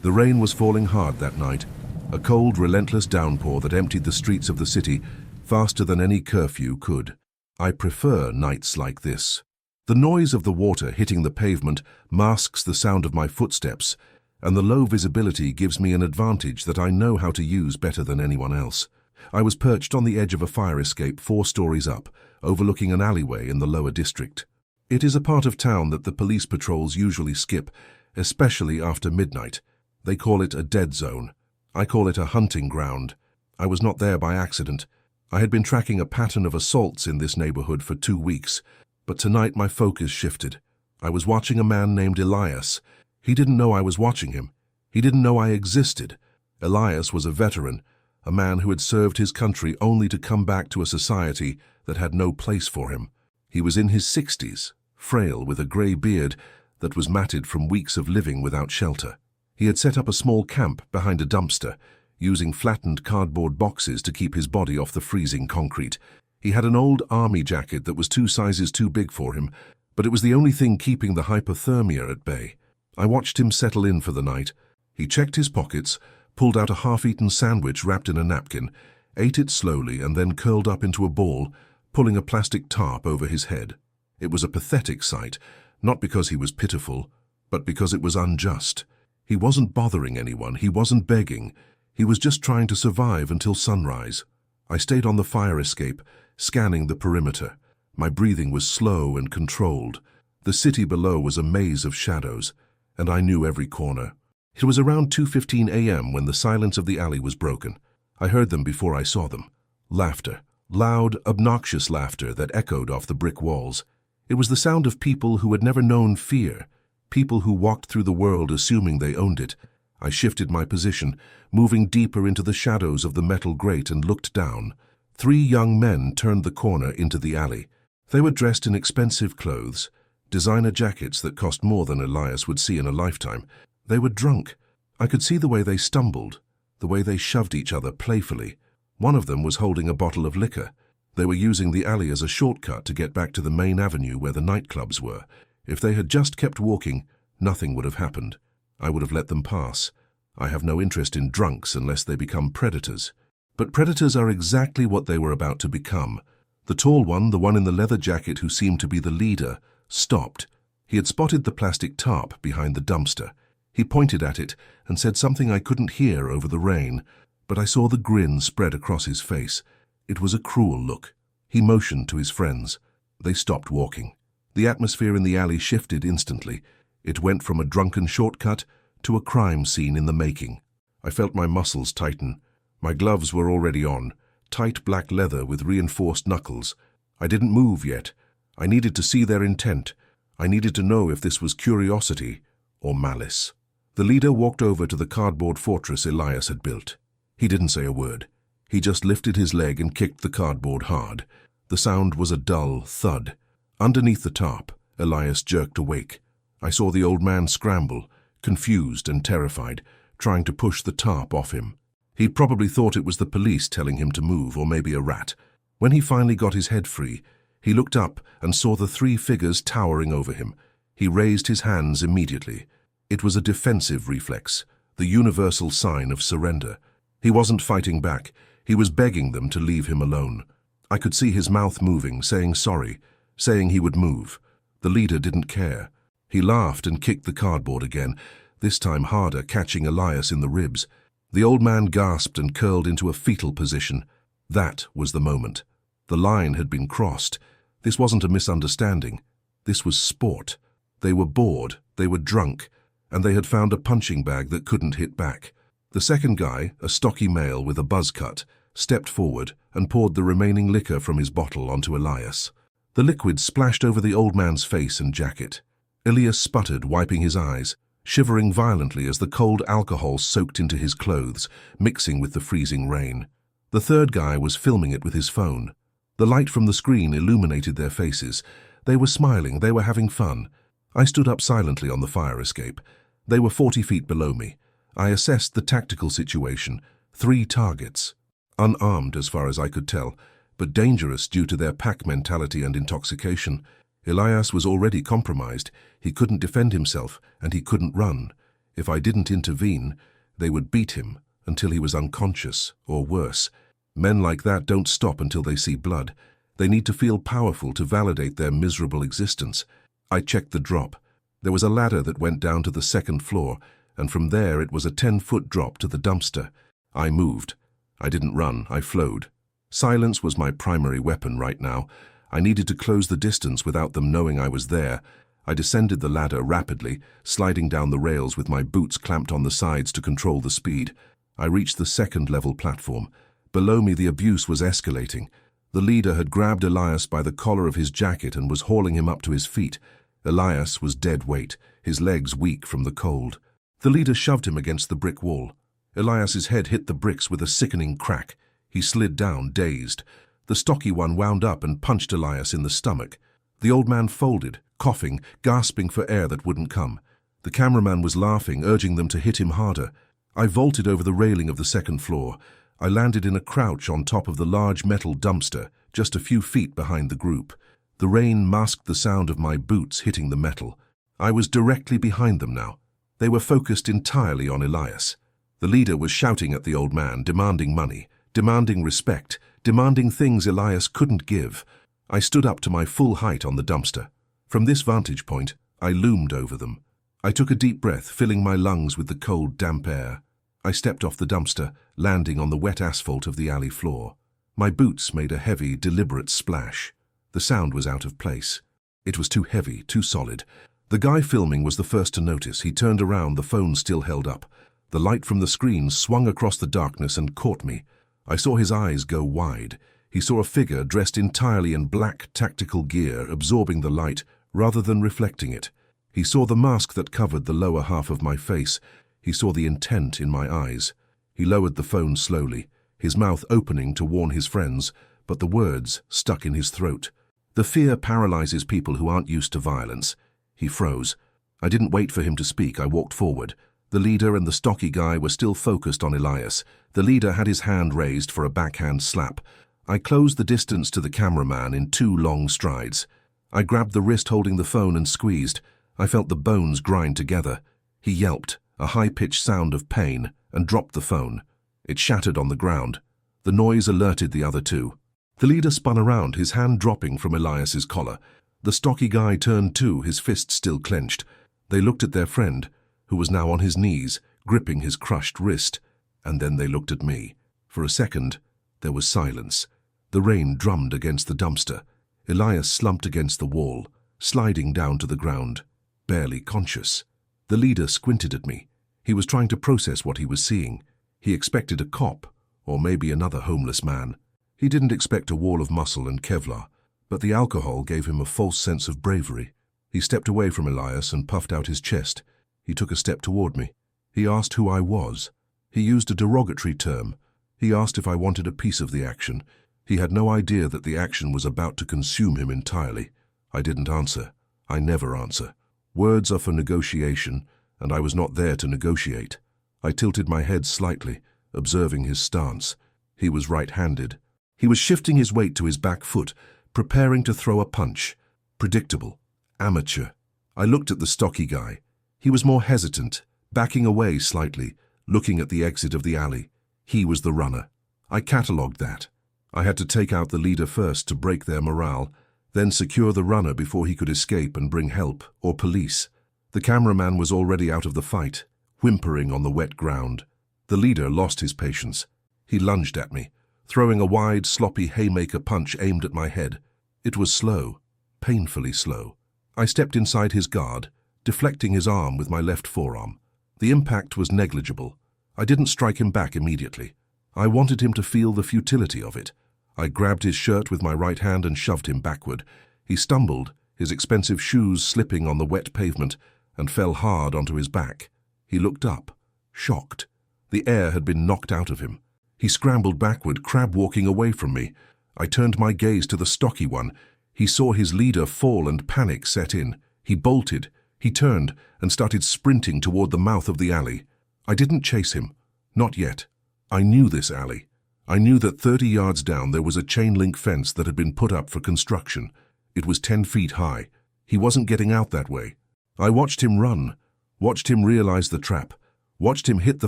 The rain was falling hard that night, a cold, relentless downpour that emptied the streets of the city faster than any curfew could. I prefer nights like this. The noise of the water hitting the pavement masks the sound of my footsteps, and the low visibility gives me an advantage that I know how to use better than anyone else. I was perched on the edge of a fire escape 4 stories up, overlooking an alleyway in the lower district. It is a part of town that the police patrols usually skip, especially after midnight. They call it a dead zone. I call it a hunting ground. I was not there by accident. I had been tracking a pattern of assaults in this neighborhood for 2 weeks, but tonight my focus shifted. I was watching a man named Elias. He didn't know I was watching him. He didn't know I existed. Elias was a veteran, a man who had served his country only to come back to a society that had no place for him. He was in his 60s, frail with a grey beard that was matted from weeks of living without shelter. He had set up a small camp behind a dumpster, using flattened cardboard boxes to keep his body off the freezing concrete. He had an old army jacket that was 2 sizes too big for him, but it was the only thing keeping the hypothermia at bay. I watched him settle in for the night. He checked his pockets, pulled out a half-eaten sandwich wrapped in a napkin, ate it slowly and then curled up into a ball, pulling a plastic tarp over his head. It was a pathetic sight, not because he was pitiful, but because it was unjust. He wasn't bothering anyone, he wasn't begging. He was just trying to survive until sunrise. I stayed on the fire escape, scanning the perimeter. My breathing was slow and controlled. The city below was a maze of shadows, and I knew every corner. It was around 2:15 a.m. when the silence of the alley was broken. I heard them before I saw them. Laughter. Loud, obnoxious laughter that echoed off the brick walls. It was the sound of people who had never known fear, people who walked through the world assuming they owned it. I shifted my position, moving deeper into the shadows of the metal grate and looked down. 3 young men turned the corner into the alley. They were dressed in expensive clothes, designer jackets that cost more than Elias would see in a lifetime. They were drunk. I could see the way they stumbled, the way they shoved each other playfully. One of them was holding a bottle of liquor. They were using the alley as a shortcut to get back to the main avenue where the nightclubs were. If they had just kept walking, nothing would have happened. I would have let them pass. I have no interest in drunks unless they become predators. But predators are exactly what they were about to become. The tall one, the one in the leather jacket who seemed to be the leader, stopped. He had spotted the plastic tarp behind the dumpster. He pointed at it and said something I couldn't hear over the rain, but I saw the grin spread across his face. It was a cruel look. He motioned to his friends. They stopped walking. The atmosphere in the alley shifted instantly. It went from a drunken shortcut to a crime scene in the making. I felt my muscles tighten. My gloves were already on, tight black leather with reinforced knuckles. I didn't move yet. I needed to see their intent. I needed to know if this was curiosity or malice. The leader walked over to the cardboard fortress Elias had built. He didn't say a word. He just lifted his leg and kicked the cardboard hard. The sound was a dull thud. Underneath the tarp, Elias jerked awake. I saw the old man scramble, confused and terrified, trying to push the tarp off him. He probably thought it was the police telling him to move, or maybe a rat. When he finally got his head free, he looked up and saw the 3 figures towering over him. He raised his hands immediately. It was a defensive reflex, the universal sign of surrender. He wasn't fighting back. He was begging them to leave him alone. I could see his mouth moving, saying sorry, saying he would move. The leader didn't care. He laughed and kicked the cardboard again, this time harder, catching Elias in the ribs. The old man gasped and curled into a fetal position. That was the moment. The line had been crossed. This wasn't a misunderstanding. This was sport. They were bored, they were drunk, and they had found a punching bag that couldn't hit back. The second guy, a stocky male with a buzz cut, stepped forward and poured the remaining liquor from his bottle onto Elias. The liquid splashed over the old man's face and jacket. Elias sputtered, wiping his eyes, shivering violently as the cold alcohol soaked into his clothes, mixing with the freezing rain. The third guy was filming it with his phone. The light from the screen illuminated their faces. They were smiling, they were having fun. I stood up silently on the fire escape. They were 40 feet below me. I assessed the tactical situation. 3 targets. Unarmed as far as I could tell, but dangerous due to their pack mentality and intoxication. Elias was already compromised. He couldn't defend himself, and he couldn't run. If I didn't intervene, they would beat him until he was unconscious, or worse. Men like that don't stop until they see blood. They need to feel powerful to validate their miserable existence. I checked the drop. There was a ladder that went down to the second floor, and from there it was a 10-foot drop to the dumpster. I moved. I didn't run, I flowed. Silence was my primary weapon right now. I needed to close the distance without them knowing I was there. I descended the ladder rapidly, sliding down the rails with my boots clamped on the sides to control the speed. I reached the second-level platform. Below me, the abuse was escalating. The leader had grabbed Elias by the collar of his jacket and was hauling him up to his feet. Elias was dead weight, his legs weak from the cold. The leader shoved him against the brick wall. Elias's head hit the bricks with a sickening crack. He slid down, dazed. The stocky one wound up and punched Elias in the stomach. The old man folded, coughing, gasping for air that wouldn't come. The cameraman was laughing, urging them to hit him harder. I vaulted over the railing of the second floor. I landed in a crouch on top of the large metal dumpster, just a few feet behind the group. The rain masked the sound of my boots hitting the metal. I was directly behind them now. They were focused entirely on Elias. The leader was shouting at the old man, demanding money, demanding respect, demanding things Elias couldn't give. I stood up to my full height on the dumpster. From this vantage point, I loomed over them. I took a deep breath, filling my lungs with the cold, damp air. I stepped off the dumpster, landing on the wet asphalt of the alley floor. My boots made a heavy, deliberate splash. The sound was out of place. It was too heavy, too solid. The guy filming was the first to notice. He turned around, the phone still held up. The light from the screen swung across the darkness and caught me. I saw his eyes go wide. He saw a figure dressed entirely in black tactical gear, absorbing the light rather than reflecting it. He saw the mask that covered the lower half of my face. He saw the intent in my eyes. He lowered the phone slowly, his mouth opening to warn his friends, but the words stuck in his throat. The fear paralyzes people who aren't used to violence. He froze. I didn't wait for him to speak. I walked forward. The leader and the stocky guy were still focused on Elias. The leader had his hand raised for a backhand slap. I closed the distance to the cameraman in 2 long strides. I grabbed the wrist holding the phone and squeezed. I felt the bones grind together. He yelped, a high-pitched sound of pain, and dropped the phone. It shattered on the ground. The noise alerted the other 2. The leader spun around, his hand dropping from Elias's collar. The stocky guy turned too, his fists still clenched. They looked at their friend, who was now on his knees, gripping his crushed wrist, and then they looked at me. For a second, there was silence. The rain drummed against the dumpster. Elias slumped against the wall, sliding down to the ground, barely conscious. The leader squinted at me. He was trying to process what he was seeing. He expected a cop, or maybe another homeless man. He didn't expect a wall of muscle and Kevlar, but the alcohol gave him a false sense of bravery. He stepped away from Elias and puffed out his chest. He took a step toward me. He asked who I was. He used a derogatory term. He asked if I wanted a piece of the action. He had no idea that the action was about to consume him entirely. I didn't answer. I never answer. Words are for negotiation, and I was not there to negotiate. I tilted my head slightly, observing his stance. He was right-handed. He was shifting his weight to his back foot, preparing to throw a punch. Predictable. Amateur. I looked at the stocky guy. He was more hesitant, backing away slightly, looking at the exit of the alley. He was the runner. I catalogued that. I had to take out the leader first to break their morale, then secure the runner before he could escape and bring help or police. The cameraman was already out of the fight, whimpering on the wet ground. The leader lost his patience. He lunged at me, throwing a wide, sloppy haymaker punch aimed at my head. It was slow, painfully slow. I stepped inside his guard, deflecting his arm with my left forearm. The impact was negligible. I didn't strike him back immediately. I wanted him to feel the futility of it. I grabbed his shirt with my right hand and shoved him backward. He stumbled, his expensive shoes slipping on the wet pavement, and fell hard onto his back. He looked up, shocked. The air had been knocked out of him. He scrambled backward, crab-walking away from me. I turned my gaze to the stocky one. He saw his leader fall and panic set in. He bolted. He turned and started sprinting toward the mouth of the alley. I didn't chase him. Not yet. I knew this alley. I knew that 30 yards down there was a chain-link fence that had been put up for construction. It was 10 feet high. He wasn't getting out that way. I watched him run, Watched him realize the trap. Watched him hit the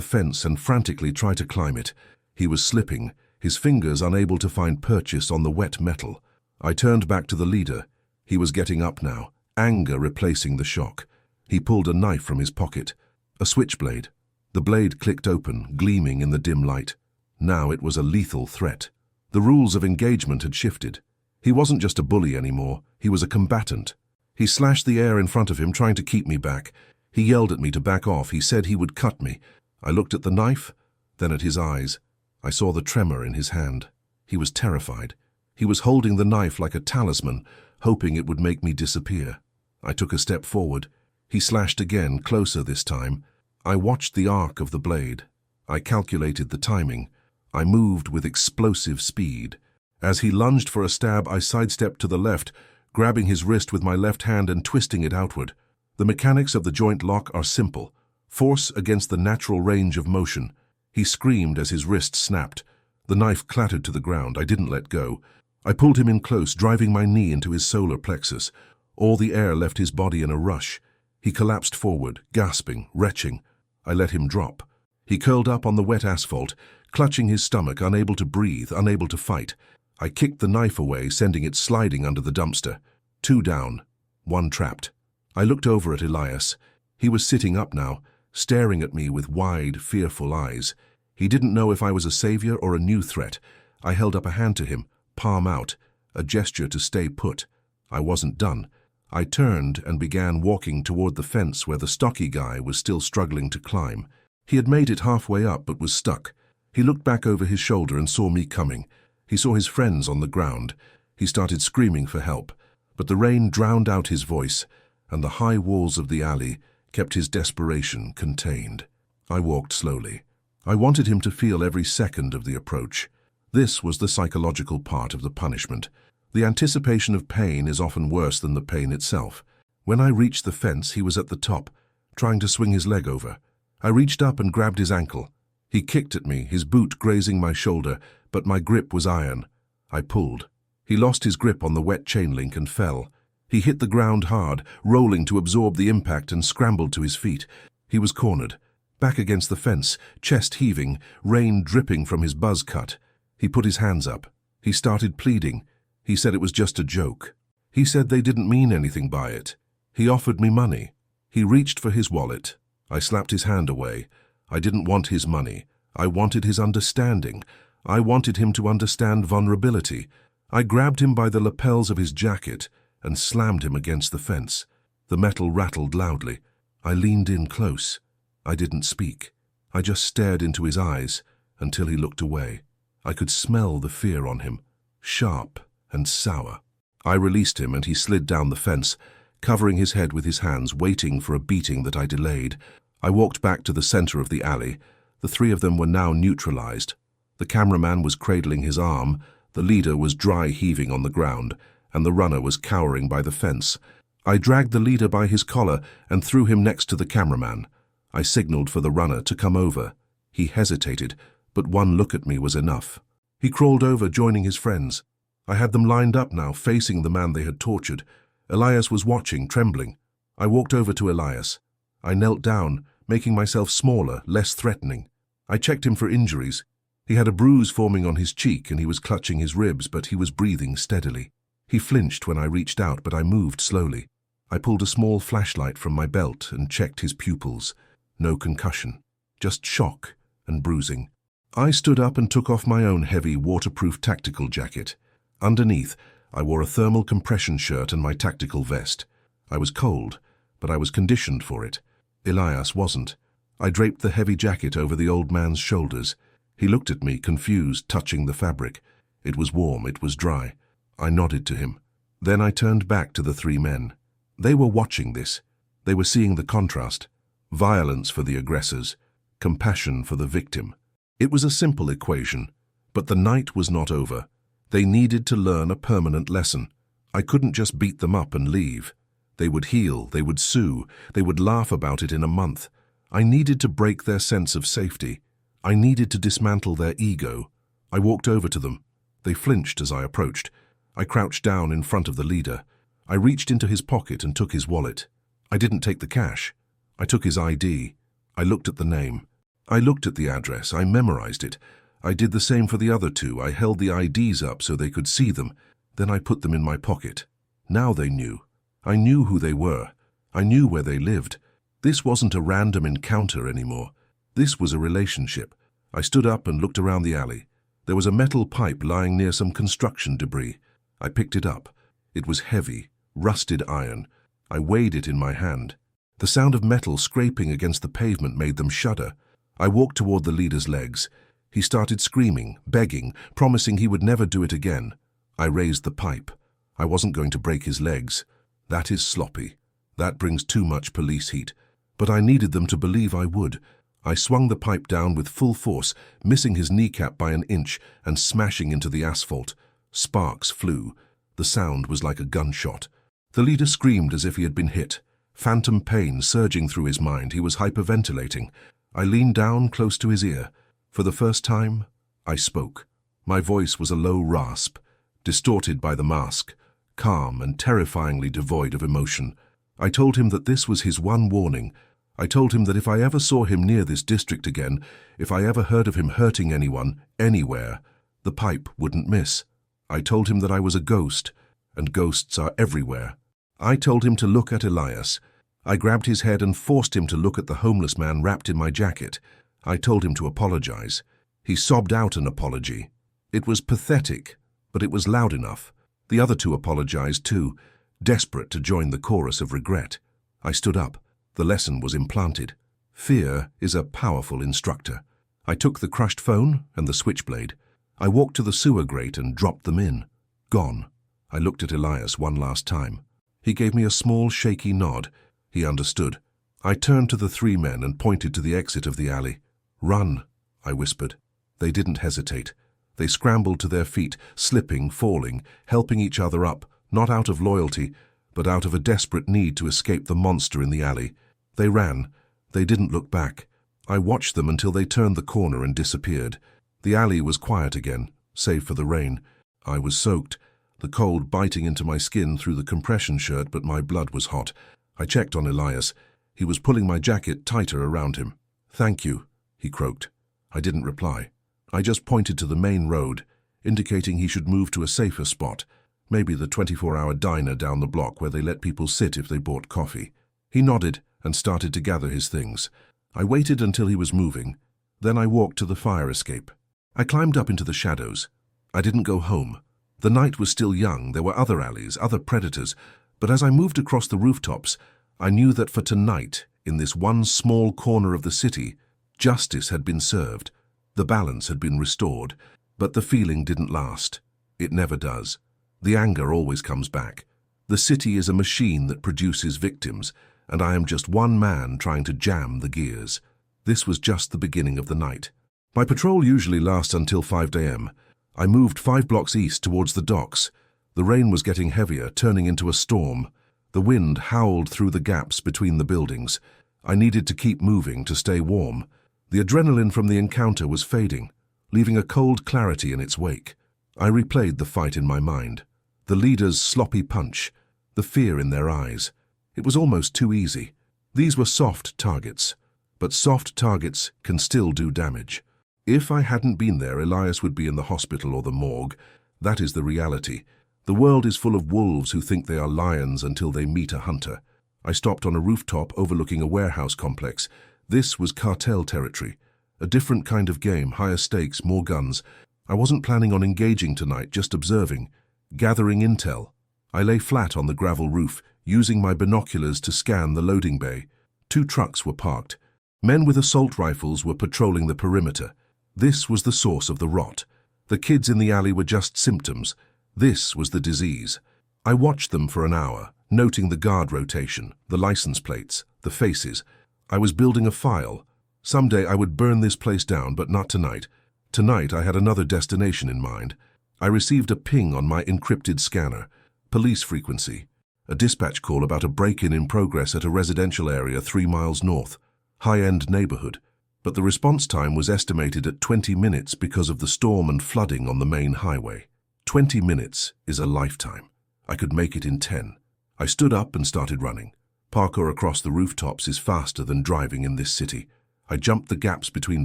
fence and frantically try to climb it. He was slipping, his fingers unable to find purchase on the wet metal. I turned back to the leader. He was getting up now, anger replacing the shock. He pulled a knife from his pocket. A switchblade. The blade clicked open, gleaming in the dim light. Now it was a lethal threat. The rules of engagement had shifted. He wasn't just a bully anymore, he was a combatant. He slashed the air in front of him, trying to keep me back. He yelled at me to back off. He said he would cut me. I looked at the knife, then at his eyes. I saw the tremor in his hand. He was terrified. He was holding the knife like a talisman, hoping it would make me disappear. I took a step forward. He slashed again, closer this time. I watched the arc of the blade. I calculated the timing. I moved with explosive speed. As he lunged for a stab, I sidestepped to the left, grabbing his wrist with my left hand and twisting it outward. The mechanics of the joint lock are simple. Force against the natural range of motion. He screamed as his wrist snapped. The knife clattered to the ground. I didn't let go. I pulled him in close, driving my knee into his solar plexus. All the air left his body in a rush. He collapsed forward, gasping, retching. I let him drop. He curled up on the wet asphalt, clutching his stomach, unable to breathe, unable to fight. I kicked the knife away, sending it sliding under the dumpster. 2 down, 1 trapped. I looked over at Elias. He was sitting up now, staring at me with wide, fearful eyes. He didn't know if I was a savior or a new threat. I held up a hand to him, palm out, a gesture to stay put. I wasn't done. I turned and began walking toward the fence where the stocky guy was still struggling to climb. He had made it halfway up but was stuck. He looked back over his shoulder and saw me coming. He saw his friends on the ground. He started screaming for help, but the rain drowned out his voice, and the high walls of the alley kept his desperation contained. I walked slowly. I wanted him to feel every second of the approach. This was the psychological part of the punishment. The anticipation of pain is often worse than the pain itself. When I reached the fence, he was at the top, trying to swing his leg over. I reached up and grabbed his ankle. He kicked at me, his boot grazing my shoulder, but my grip was iron. I pulled. He lost his grip on the wet chain link and fell. He hit the ground hard, rolling to absorb the impact, and scrambled to his feet. He was cornered, back against the fence, chest heaving, rain dripping from his buzz cut. He put his hands up. He started pleading. He said it was just a joke. He said they didn't mean anything by it. He offered me money. He reached for his wallet. I slapped his hand away. I didn't want his money. I wanted his understanding. I wanted him to understand vulnerability. I grabbed him by the lapels of his jacket and slammed him against the fence. The metal rattled loudly. I leaned in close. I didn't speak. I just stared into his eyes until he looked away. I could smell the fear on him, sharp and sour. I released him and he slid down the fence, covering his head with his hands, waiting for a beating that I delayed. I walked back to the center of the alley. The 3 of them were now neutralized. The cameraman was cradling his arm, the leader was dry heaving on the ground, and the runner was cowering by the fence. I dragged the leader by his collar and threw him next to the cameraman. I signaled for the runner to come over. He hesitated, but one look at me was enough. He crawled over, joining his friends. I had them lined up now, facing the man they had tortured. Elias was watching, trembling. I walked over to Elias. I knelt down, making myself smaller, less threatening. I checked him for injuries. He had a bruise forming on his cheek and he was clutching his ribs, but he was breathing steadily. He flinched when I reached out, but I moved slowly. I pulled a small flashlight from my belt and checked his pupils. No concussion, just shock and bruising. I stood up and took off my own heavy, waterproof tactical jacket. Underneath, I wore a thermal compression shirt and my tactical vest. I was cold, but I was conditioned for it. Elias wasn't. I draped the heavy jacket over the old man's shoulders. He looked at me, confused, touching the fabric. It was warm, it was dry. I nodded to him. Then I turned back to the 3 men. They were watching this. They were seeing the contrast. Violence for the aggressors, compassion for the victim. It was a simple equation, but the night was not over. They needed to learn a permanent lesson. I couldn't just beat them up and leave. They would heal, they would sue, they would laugh about it in a month. I needed to break their sense of safety. I needed to dismantle their ego. I walked over to them. They flinched as I approached. I crouched down in front of the leader. I reached into his pocket and took his wallet. I didn't take the cash. I took his ID. I looked at the name. I looked at the address. I memorized it. I did the same for the other two. I held the IDs up so they could see them. Then I put them in my pocket. Now they knew. I knew who they were. I knew where they lived. This wasn't a random encounter anymore. This was a relationship. I stood up and looked around the alley. There was a metal pipe lying near some construction debris. I picked it up. It was heavy, rusted iron. I weighed it in my hand. The sound of metal scraping against the pavement made them shudder. I walked toward the leader's legs. He started screaming, begging, promising he would never do it again. I raised the pipe. I wasn't going to break his legs. That is sloppy. That brings too much police heat. But I needed them to believe I would. I swung the pipe down with full force, missing his kneecap by an inch and smashing into the asphalt. Sparks flew. The sound was like a gunshot. The leader screamed as if he had been hit. Phantom pain surging through his mind. He was hyperventilating. I leaned down close to his ear. For the first time, I spoke. My voice was a low rasp, distorted by the mask, calm and terrifyingly devoid of emotion. I told him that this was his one warning. I told him that if I ever saw him near this district again, if I ever heard of him hurting anyone, anywhere, the pipe wouldn't miss. I told him that I was a ghost, and ghosts are everywhere. I told him to look at Elias. I grabbed his head and forced him to look at the homeless man wrapped in my jacket. I told him to apologize. He sobbed out an apology. It was pathetic, but it was loud enough. The other two apologized too, desperate to join the chorus of regret. I stood up. The lesson was implanted. Fear is a powerful instructor. I took the crushed phone and the switchblade. I walked to the sewer grate and dropped them in. Gone. I looked at Elias one last time. He gave me a small, shaky nod. He understood. I turned to the three men and pointed to the exit of the alley. "Run," I whispered. They didn't hesitate. They scrambled to their feet, slipping, falling, helping each other up, not out of loyalty, but out of a desperate need to escape the monster in the alley. They ran. They didn't look back. I watched them until they turned the corner and disappeared. The alley was quiet again, save for the rain. I was soaked, the cold biting into my skin through the compression shirt, but my blood was hot. I checked on Elias. He was pulling my jacket tighter around him. "Thank you," he croaked. I didn't reply. I just pointed to the main road, indicating he should move to a safer spot, maybe the 24-hour diner down the block where they let people sit if they bought coffee. He nodded and started to gather his things. I waited until he was moving. Then I walked to the fire escape. I climbed up into the shadows. I didn't go home. The night was still young. There were other alleys, other predators. But as I moved across the rooftops, I knew that for tonight, in this one small corner of the city, justice had been served. The balance had been restored. But the feeling didn't last. It never does. The anger always comes back. The city is a machine that produces victims, and I am just one man trying to jam the gears. This was just the beginning of the night. My patrol usually lasts until 5 a.m. I moved 5 blocks east towards the docks. The rain was getting heavier, turning into a storm. The wind howled through the gaps between the buildings. I needed to keep moving to stay warm. The adrenaline from the encounter was fading, leaving a cold clarity in its wake. I replayed the fight in my mind. The leader's sloppy punch, the fear in their eyes. It was almost too easy. These were soft targets, but soft targets can still do damage. If I hadn't been there, Elias would be in the hospital or the morgue. That is the reality. The world is full of wolves who think they are lions until they meet a hunter. I stopped on a rooftop overlooking a warehouse complex. This was cartel territory. A different kind of game, higher stakes, more guns. I wasn't planning on engaging tonight, just observing, gathering intel. I lay flat on the gravel roof, using my binoculars to scan the loading bay. 2 trucks were parked. Men with assault rifles were patrolling the perimeter. This was the source of the rot. The kids in the alley were just symptoms. This was the disease. I watched them for an hour, noting the guard rotation, the license plates, the faces. I was building a file. Someday I would burn this place down, but not tonight. Tonight I had another destination in mind. I received a ping on my encrypted scanner. Police frequency. A dispatch call about a break-in in progress at a residential area 3 miles north. High-end neighborhood. But the response time was estimated at 20 minutes because of the storm and flooding on the main highway. 20 minutes is a lifetime. I could make it in 10. I stood up and started running. Parkour across the rooftops is faster than driving in this city. I jumped the gaps between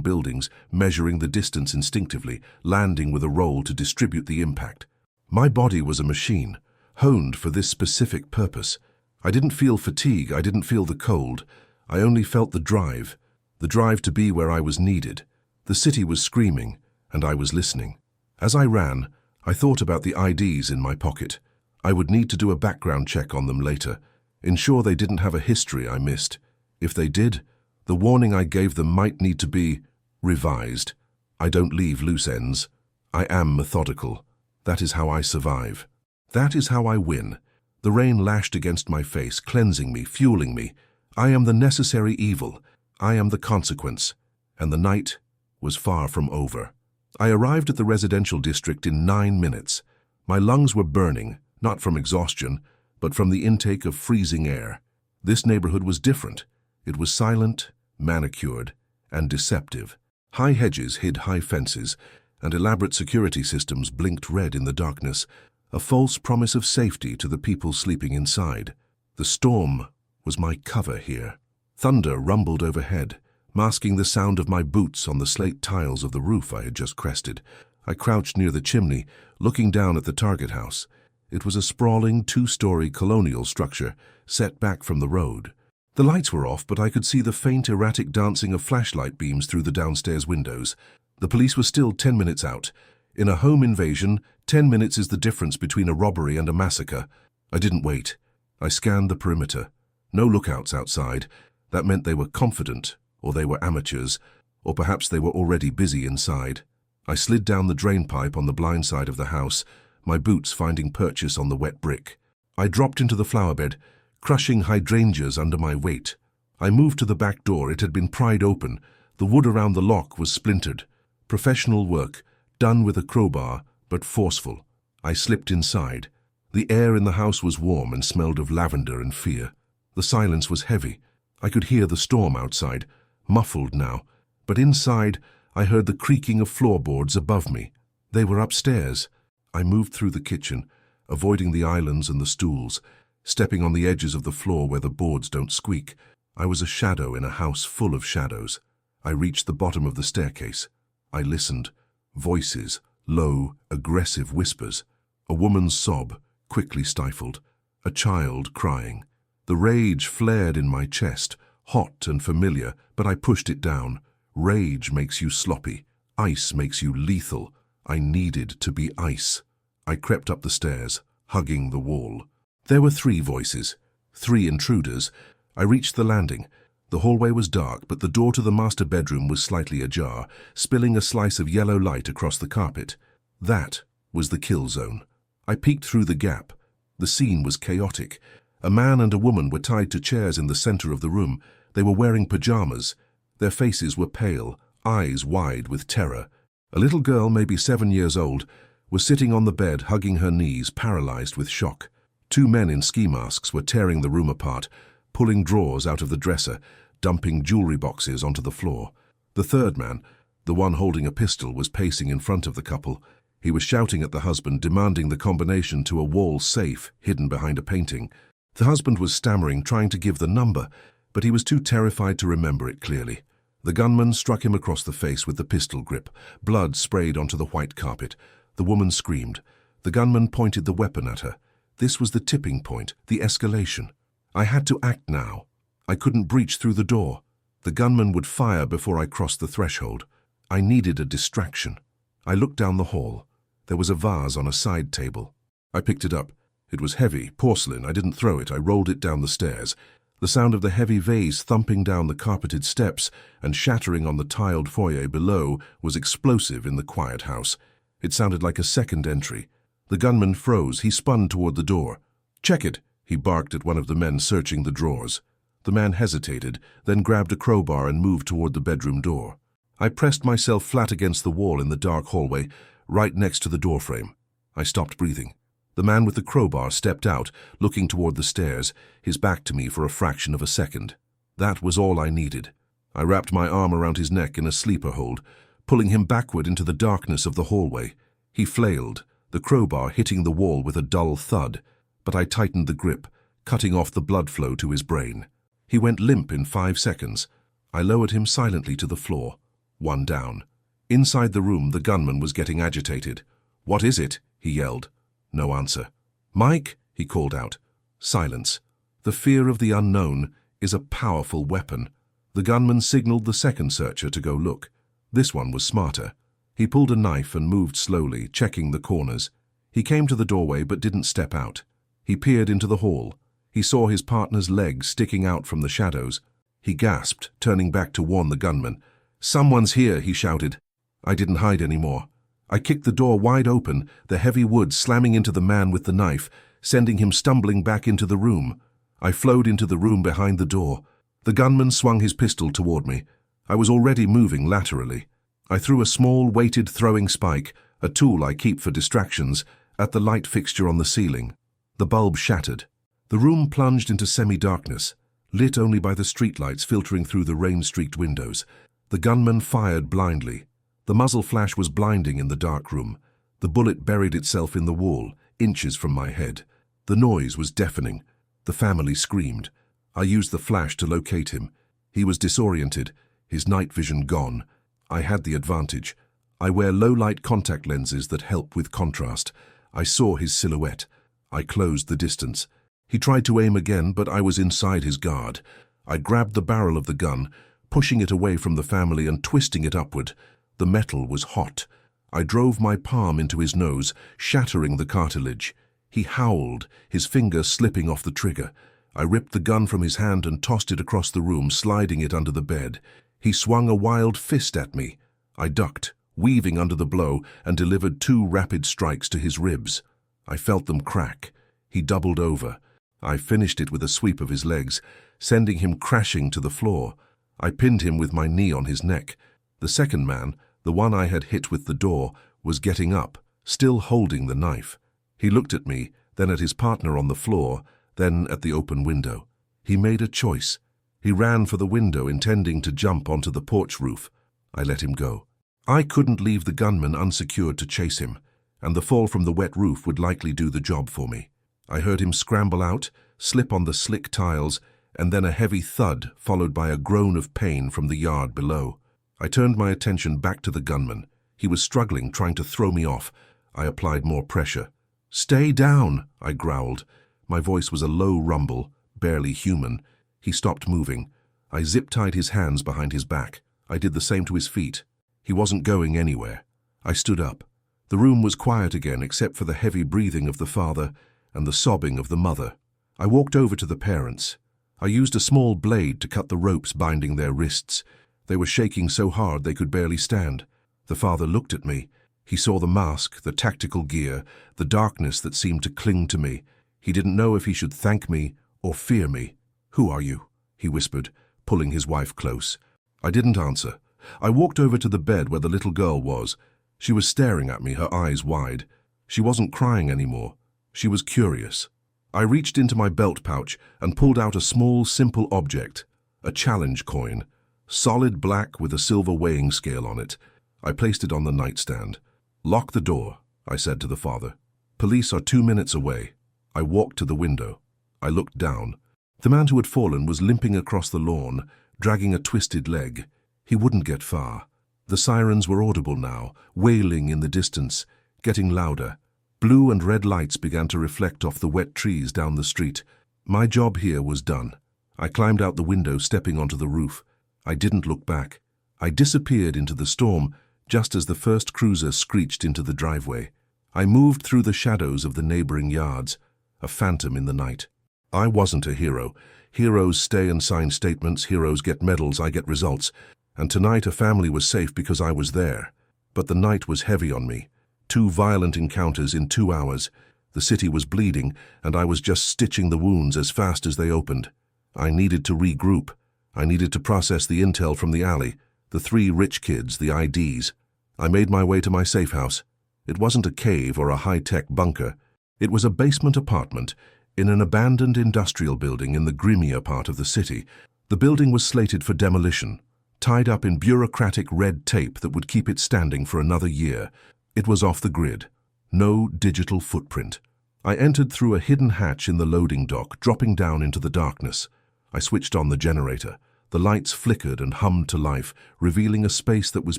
buildings, measuring the distance instinctively, landing with a roll to distribute the impact. My body was a machine, honed for this specific purpose. I didn't feel fatigue, I didn't feel the cold. I only felt the drive to be where I was needed. The city was screaming, and I was listening. As I ran, I thought about the IDs in my pocket. I would need to do a background check on them later, ensure they didn't have a history I missed. If they did, the warning I gave them might need to be revised. I don't leave loose ends. I am methodical. That is how I survive. That is how I win. The rain lashed against my face, cleansing me, fueling me. I am the necessary evil. I am the consequence. And the night was far from over. I arrived at the residential district in 9 minutes. My lungs were burning, not from exhaustion, but from the intake of freezing air. This neighborhood was different. It was silent, manicured, and deceptive. High hedges hid high fences, and elaborate security systems blinked red in the darkness, a false promise of safety to the people sleeping inside. The storm was my cover here. Thunder rumbled overhead, masking the sound of my boots on the slate tiles of the roof I had just crested. I crouched near the chimney, looking down at the target house. It was a sprawling, 2-story colonial structure, set back from the road. The lights were off, but I could see the faint, erratic dancing of flashlight beams through the downstairs windows. The police were still 10 minutes out. In a home invasion, 10 minutes is the difference between a robbery and a massacre. I didn't wait. I scanned the perimeter. No lookouts outside. That meant they were confident, or they were amateurs, or perhaps they were already busy inside. I slid down the drain pipe on the blind side of the house, my boots finding purchase on the wet brick. I dropped into the flower bed, crushing hydrangeas under my weight. I moved to the back door. It had been pried open. The wood around the lock was splintered. Professional work, done with a crowbar, but forceful. I slipped inside. The air in the house was warm and smelled of lavender and fear. The silence was heavy. I could hear the storm outside, muffled now, but inside I heard the creaking of floorboards above me. They were upstairs. I moved through the kitchen, avoiding the islands and the stools, stepping on the edges of the floor where the boards don't squeak. I was a shadow in a house full of shadows. I reached the bottom of the staircase. I listened. Voices, low, aggressive whispers. A woman's sob, quickly stifled. A child crying. The rage flared in my chest, hot and familiar, but I pushed it down. Rage makes you sloppy. Ice makes you lethal. I needed to be ice. I crept up the stairs, hugging the wall. There were 3 voices, 3 intruders. I reached the landing. The hallway was dark, but the door to the master bedroom was slightly ajar, spilling a slice of yellow light across the carpet. That was the kill zone. I peeked through the gap. The scene was chaotic. A man and a woman were tied to chairs in the center of the room. They were wearing pajamas. Their faces were pale, eyes wide with terror. A little girl, maybe 7 years old, was sitting on the bed, hugging her knees, paralyzed with shock. 2 men in ski masks were tearing the room apart, pulling drawers out of the dresser, dumping jewelry boxes onto the floor. The third man, the one holding a pistol, was pacing in front of the couple. He was shouting at the husband, demanding the combination to a wall safe hidden behind a painting. The husband was stammering, trying to give the number, but he was too terrified to remember it clearly. The gunman struck him across the face with the pistol grip. Blood sprayed onto the white carpet. The woman screamed. The gunman pointed the weapon at her. This was the tipping point, the escalation. I had to act now. I couldn't breach through the door. The gunman would fire before I crossed the threshold. I needed a distraction. I looked down the hall. There was a vase on a side table. I picked it up. It was heavy, porcelain. I didn't throw it. I rolled it down the stairs. The sound of the heavy vase thumping down the carpeted steps and shattering on the tiled foyer below was explosive in the quiet house. It sounded like a second entry. The gunman froze. He spun toward the door. "Check it," he barked at one of the men searching the drawers. The man hesitated, then grabbed a crowbar and moved toward the bedroom door. I pressed myself flat against the wall in the dark hallway, right next to the doorframe. I stopped breathing. The man with the crowbar stepped out, looking toward the stairs, his back to me for a fraction of a second. That was all I needed. I wrapped my arm around his neck in a sleeper hold, pulling him backward into the darkness of the hallway. He flailed, the crowbar hitting the wall with a dull thud, but I tightened the grip, cutting off the blood flow to his brain. He went limp in 5 seconds. I lowered him silently to the floor. One down. Inside the room, the gunman was getting agitated. "What is it?" he yelled. No answer. "Mike," he called out. Silence. The fear of the unknown is a powerful weapon. The gunman signaled the second searcher to go look. This one was smarter. He pulled a knife and moved slowly, checking the corners. He came to the doorway but didn't step out. He peered into the hall. He saw his partner's legs sticking out from the shadows. He gasped, turning back to warn the gunman. "Someone's here," he shouted. I didn't hide anymore. I kicked the door wide open, the heavy wood slamming into the man with the knife, sending him stumbling back into the room. I flowed into the room behind the door. The gunman swung his pistol toward me. I was already moving laterally. I threw a small, weighted throwing spike, a tool I keep for distractions, at the light fixture on the ceiling. The bulb shattered. The room plunged into semi-darkness, lit only by the streetlights filtering through the rain-streaked windows. The gunman fired blindly. The muzzle flash was blinding in the dark room. The bullet buried itself in the wall, inches from my head. The noise was deafening. The family screamed. I used the flash to locate him. He was disoriented, his night vision gone. I had the advantage. I wear low-light contact lenses that help with contrast. I saw his silhouette. I closed the distance. He tried to aim again, but I was inside his guard. I grabbed the barrel of the gun, pushing it away from the family and twisting it upward. The metal was hot. I drove my palm into his nose, shattering the cartilage. He howled, his finger slipping off the trigger. I ripped the gun from his hand and tossed it across the room, sliding it under the bed. He swung a wild fist at me. I ducked, weaving under the blow, and delivered 2 rapid strikes to his ribs. I felt them crack. He doubled over. I finished it with a sweep of his legs, sending him crashing to the floor. I pinned him with my knee on his neck. The second man, the one I had hit with the door, was getting up, still holding the knife. He looked at me, then at his partner on the floor, then at the open window. He made a choice. He ran for the window, intending to jump onto the porch roof. I let him go. I couldn't leave the gunman unsecured to chase him, and the fall from the wet roof would likely do the job for me. I heard him scramble out, slip on the slick tiles, and then a heavy thud followed by a groan of pain from the yard below. I turned my attention back to the gunman. He was struggling, trying to throw me off. I applied more pressure. "Stay down," I growled. My voice was a low rumble, barely human. He stopped moving. I zip-tied his hands behind his back. I did the same to his feet. He wasn't going anywhere. I stood up. The room was quiet again, except for the heavy breathing of the father and the sobbing of the mother. I walked over to the parents. I used a small blade to cut the ropes binding their wrists. They were shaking so hard they could barely stand. The father looked at me. He saw the mask, the tactical gear, the darkness that seemed to cling to me. He didn't know if he should thank me or fear me. "Who are you?" he whispered, pulling his wife close. I didn't answer. I walked over to the bed where the little girl was. She was staring at me, her eyes wide. She wasn't crying anymore. She was curious. I reached into my belt pouch and pulled out a small, simple object, a challenge coin, solid black with a silver weighing scale on it. I placed it on the nightstand. "Lock the door," I said to the father. "Police are 2 minutes away." I walked to the window. I looked down. The man who had fallen was limping across the lawn, dragging a twisted leg. He wouldn't get far. The sirens were audible now, wailing in the distance, getting louder. Blue and red lights began to reflect off the wet trees down the street. My job here was done. I climbed out the window, stepping onto the roof. I didn't look back. I disappeared into the storm just as the first cruiser screeched into the driveway. I moved through the shadows of the neighboring yards, a phantom in the night. I wasn't a hero. Heroes stay and sign statements, heroes get medals, I get results. And tonight a family was safe because I was there. But the night was heavy on me. 2 violent encounters in 2 hours. The city was bleeding, and I was just stitching the wounds as fast as they opened. I needed to regroup. I needed to process the intel from the alley, the 3 rich kids, the IDs. I made my way to my safe house. It wasn't a cave or a high-tech bunker. It was a basement apartment in an abandoned industrial building in the grimmier part of the city. The building was slated for demolition, tied up in bureaucratic red tape that would keep it standing for another year. It was off the grid. No digital footprint. I entered through a hidden hatch in the loading dock, dropping down into the darkness. I switched on the generator. The lights flickered and hummed to life, revealing a space that was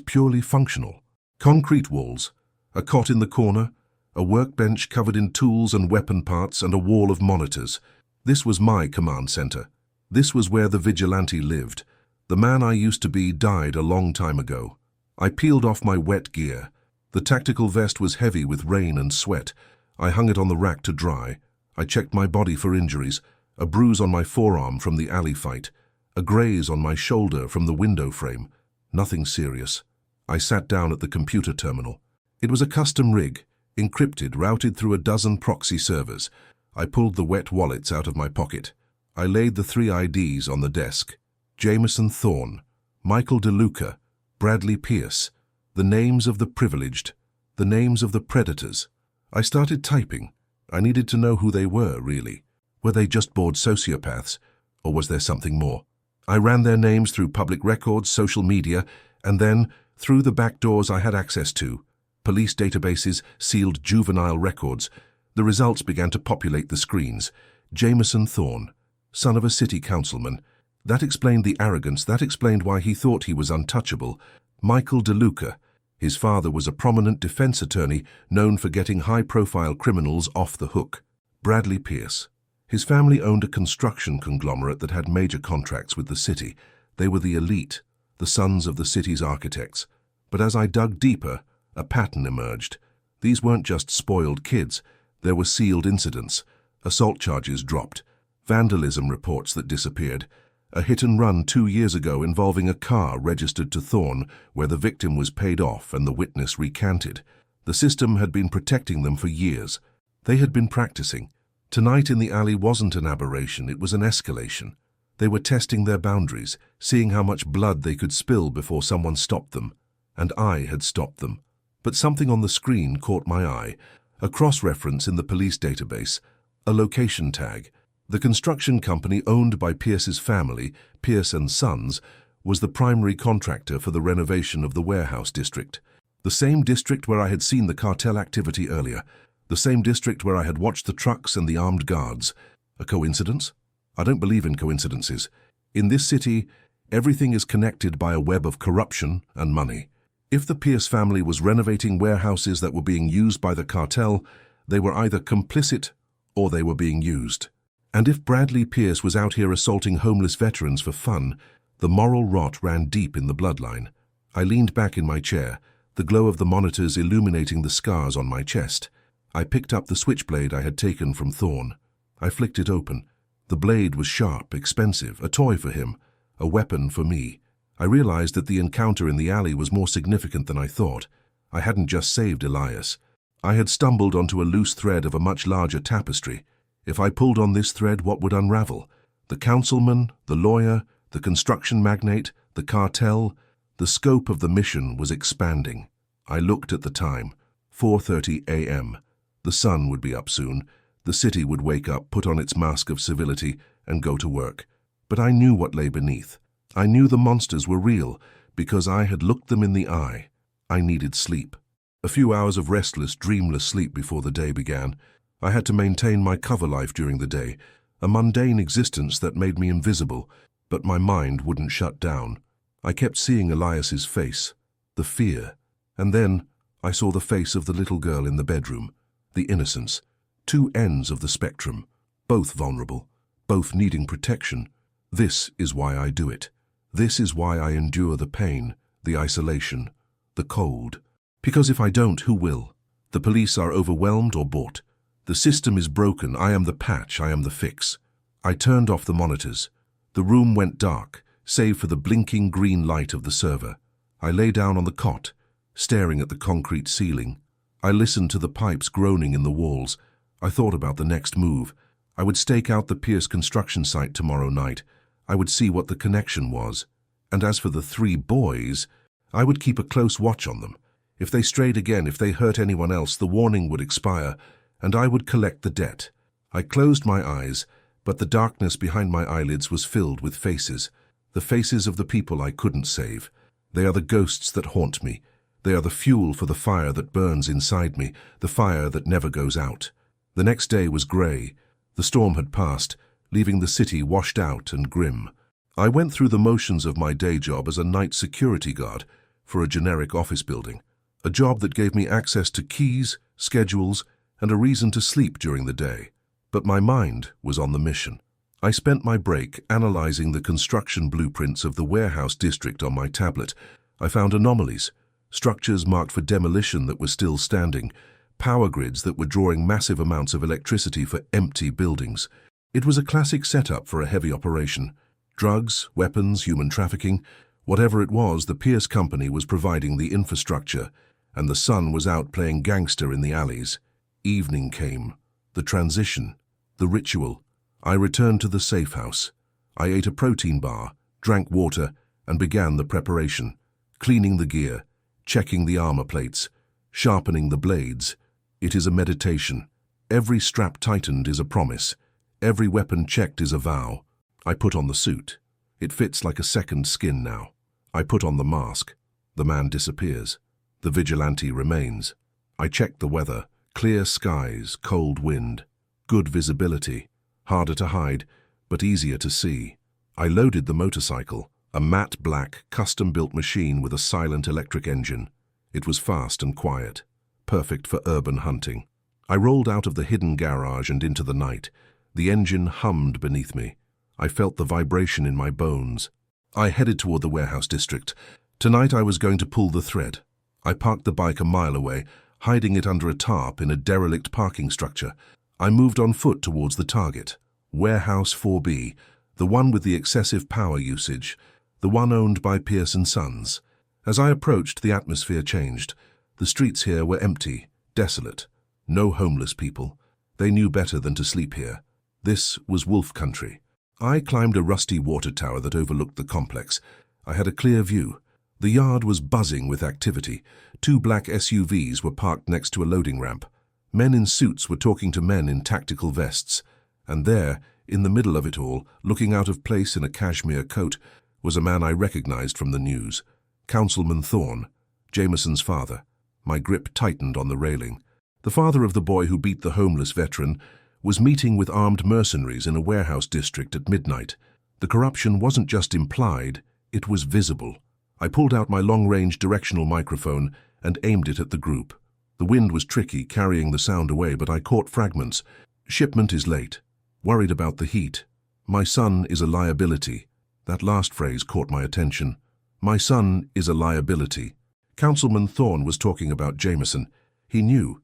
purely functional. Concrete walls, a cot in the corner, a workbench covered in tools and weapon parts, and a wall of monitors. This was my command center. This was where the vigilante lived. The man I used to be died a long time ago. I peeled off my wet gear. The tactical vest was heavy with rain and sweat. I hung it on the rack to dry. I checked my body for injuries, a bruise on my forearm from the alley fight, a graze on my shoulder from the window frame. Nothing serious. I sat down at the computer terminal. It was a custom rig, encrypted, routed through a dozen proxy servers. I pulled the wet wallets out of my pocket. I laid the 3 IDs on the desk. Jameson Thorne, Michael DeLuca, Bradley Pierce, the names of the privileged, the names of the predators. I started typing. I needed to know who they were, really. Were they just bored sociopaths, or was there something more? I ran their names through public records, social media, and then, through the back doors I had access to, police databases, sealed juvenile records, the results began to populate the screens. Jameson Thorne, son of a city councilman. That explained the arrogance, that explained why he thought he was untouchable. Michael DeLuca. His father was a prominent defense attorney known for getting high-profile criminals off the hook. Bradley Pierce. His family owned a construction conglomerate that had major contracts with the city. They were the elite, the sons of the city's architects. But as I dug deeper, a pattern emerged. These weren't just spoiled kids. There were sealed incidents. Assault charges dropped. Vandalism reports that disappeared. A hit-and-run 2 years ago involving a car registered to Thorne, where the victim was paid off and the witness recanted. The system had been protecting them for years. They had been practicing. Tonight in the alley wasn't an aberration, it was an escalation. They were testing their boundaries, seeing how much blood they could spill before someone stopped them. And I had stopped them. But something on the screen caught my eye. A cross-reference in the police database. A location tag. The construction company owned by Pierce's family, Pierce and Sons, was the primary contractor for the renovation of the warehouse district. The same district where I had seen the cartel activity earlier. The same district where I had watched the trucks and the armed guards. A coincidence? I don't believe in coincidences. In this city, everything is connected by a web of corruption and money. If the Pierce family was renovating warehouses that were being used by the cartel, they were either complicit or they were being used. And if Bradley Pierce was out here assaulting homeless veterans for fun, the moral rot ran deep in the bloodline. I leaned back in my chair, the glow of the monitors illuminating the scars on my chest. I picked up the switchblade I had taken from Thorne. I flicked it open. The blade was sharp, expensive, a toy for him, a weapon for me. I realized that the encounter in the alley was more significant than I thought. I hadn't just saved Elias. I had stumbled onto a loose thread of a much larger tapestry. If I pulled on this thread, what would unravel? The councilman, the lawyer, the construction magnate, the cartel. The scope of the mission was expanding. I looked at the time. 4:30 a.m. The sun would be up soon. The city would wake up, put on its mask of civility, and go to work. But I knew what lay beneath. I knew the monsters were real, because I had looked them in the eye. I needed sleep. A few hours of restless, dreamless sleep before the day began. I had to maintain my cover life during the day, a mundane existence that made me invisible, but my mind wouldn't shut down. I kept seeing Elias's face, the fear, and then I saw the face of the little girl in the bedroom, the innocence, 2 ends of the spectrum, both vulnerable, both needing protection. This is why I do it. This is why I endure the pain, the isolation, the cold. Because if I don't, who will? The police are overwhelmed or bought. The system is broken. I am the patch. I am the fix. I turned off the monitors. The room went dark, save for the blinking green light of the server. I lay down on the cot, staring at the concrete ceiling. I listened to the pipes groaning in the walls. I thought about the next move. I would stake out the Pierce construction site tomorrow night. I would see what the connection was. And as for the 3 boys, I would keep a close watch on them. If they strayed again, if they hurt anyone else, the warning would expire, and I would collect the debt. I closed my eyes, but the darkness behind my eyelids was filled with faces, the faces of the people I couldn't save. They are the ghosts that haunt me. They are the fuel for the fire that burns inside me, the fire that never goes out. The next day was grey. The storm had passed, leaving the city washed out and grim. I went through the motions of my day job as a night security guard for a generic office building, a job that gave me access to keys, schedules, and a reason to sleep during the day. But my mind was on the mission. I spent my break analyzing the construction blueprints of the warehouse district on my tablet. I found anomalies, structures marked for demolition that were still standing, power grids that were drawing massive amounts of electricity for empty buildings. It was a classic setup for a heavy operation. Drugs, weapons, human trafficking, whatever it was, the Pierce Company was providing the infrastructure, and the sun was out playing gangster in the alleys. Evening came. The transition. The ritual. I returned to the safe house. I ate a protein bar, drank water, and began the preparation, cleaning the gear, checking the armor plates, sharpening the blades. It is a meditation. Every strap tightened is a promise. Every weapon checked is a vow. I put on the suit. It fits like a second skin now. I put on the mask. The man disappears. The vigilante remains. I checked the weather. Clear skies, cold wind, good visibility. Harder to hide, but easier to see. I loaded the motorcycle, a matte black, custom-built machine with a silent electric engine. It was fast and quiet, perfect for urban hunting. I rolled out of the hidden garage and into the night. The engine hummed beneath me. I felt the vibration in my bones. I headed toward the warehouse district. Tonight I was going to pull the thread. I parked the bike a mile away, hiding it under a tarp in a derelict parking structure. I moved on foot towards the target, Warehouse 4B, the one with the excessive power usage, the one owned by Pierce & Sons. As I approached, the atmosphere changed. The streets here were empty, desolate. No homeless people. They knew better than to sleep here. This was wolf country. I climbed a rusty water tower that overlooked the complex. I had a clear view. The yard was buzzing with activity. 2 black SUVs were parked next to a loading ramp. Men in suits were talking to men in tactical vests. And there, in the middle of it all, looking out of place in a cashmere coat, was a man I recognized from the news. Councilman Thorne, Jameson's father. My grip tightened on the railing. The father of the boy who beat the homeless veteran was meeting with armed mercenaries in a warehouse district at midnight. The corruption wasn't just implied, it was visible. I pulled out my long-range directional microphone and aimed it at the group. The wind was tricky, carrying the sound away, but I caught fragments. Shipment is late. Worried about the heat. My son is a liability. That last phrase caught my attention. My son is a liability. Councilman Thorne was talking about Jameson. He knew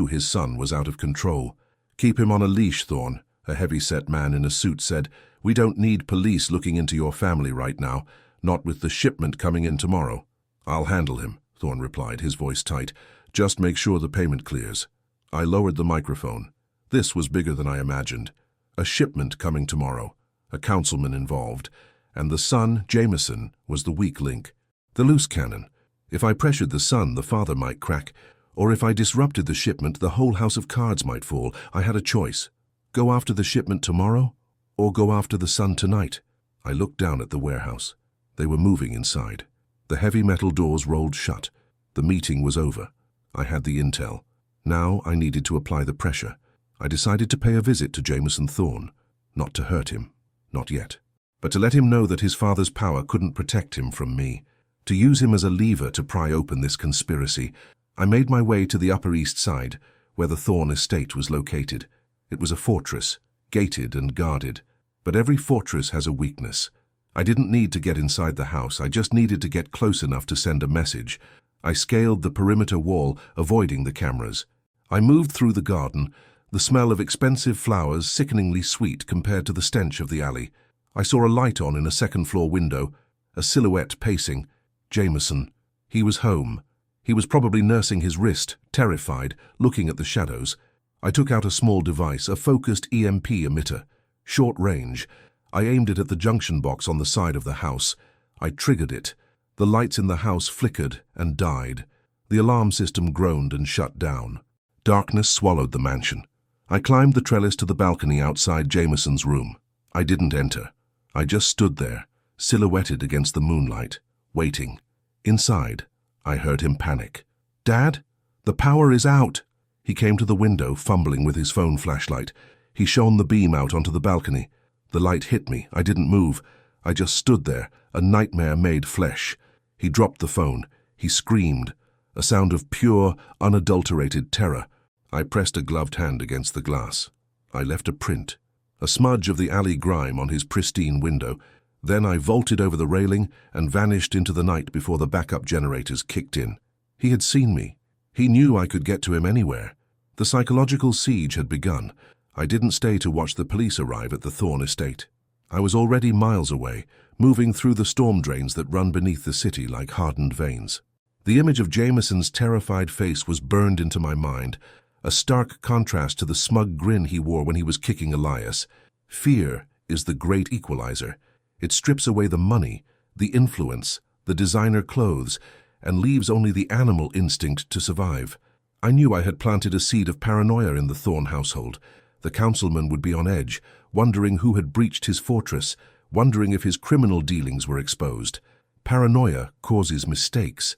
his son was out of control. Keep him on a leash, Thorne, a heavy-set man in a suit said. We don't need police looking into your family right now, not with the shipment coming in tomorrow. I'll handle him, Thorne replied, his voice tight. Just make sure the payment clears. I lowered the microphone. This was bigger than I imagined. A shipment coming tomorrow, a councilman involved, and the son, Jameson, was the weak link, the loose cannon. If I pressured the son, the father might crack, or if I disrupted the shipment, the whole house of cards might fall. I had a choice. Go after the shipment tomorrow, or go after the son tonight. I looked down at the warehouse. They were moving inside. The heavy metal doors rolled shut. The meeting was over. I had the intel. Now I needed to apply the pressure. I decided to pay a visit to Jameson Thorne, not to hurt him, not yet, but to let him know that his father's power couldn't protect him from me, to use him as a lever to pry open this conspiracy. I made my way to the Upper East Side, where the Thorne estate was located. It was a fortress, gated and guarded, but every fortress has a weakness. I didn't need to get inside the house, I just needed to get close enough to send a message. I scaled the perimeter wall, avoiding the cameras. I moved through the garden, the smell of expensive flowers sickeningly sweet compared to the stench of the alley. I saw a light on in a second-floor window, a silhouette pacing. Jameson. He was home. He was probably nursing his wrist, terrified, looking at the shadows. I took out a small device, a focused EMP emitter. Short range. I aimed it at the junction box on the side of the house. I triggered it. The lights in the house flickered and died. The alarm system groaned and shut down. Darkness swallowed the mansion. I climbed the trellis to the balcony outside Jameson's room. I didn't enter. I just stood there, silhouetted against the moonlight, waiting. Inside, I heard him panic. "Dad, the power is out." He came to the window, fumbling with his phone flashlight. He shone the beam out onto the balcony. The light hit me. I didn't move. I just stood there, a nightmare made flesh. He dropped the phone. He screamed, a sound of pure, unadulterated terror. I pressed a gloved hand against the glass. I left a print, a smudge of the alley grime on his pristine window. Then I vaulted over the railing and vanished into the night before the backup generators kicked in. He had seen me. He knew I could get to him anywhere. The psychological siege had begun. I didn't stay to watch the police arrive at the Thorn estate. I was already miles away, moving through the storm drains that run beneath the city like hardened veins. The image of Jameson's terrified face was burned into my mind, a stark contrast to the smug grin he wore when he was kicking Elias. Fear is the great equalizer. It strips away the money, the influence, the designer clothes, and leaves only the animal instinct to survive. I knew I had planted a seed of paranoia in the Thorn household. The councilman would be on edge, wondering who had breached his fortress, wondering if his criminal dealings were exposed. Paranoia causes mistakes,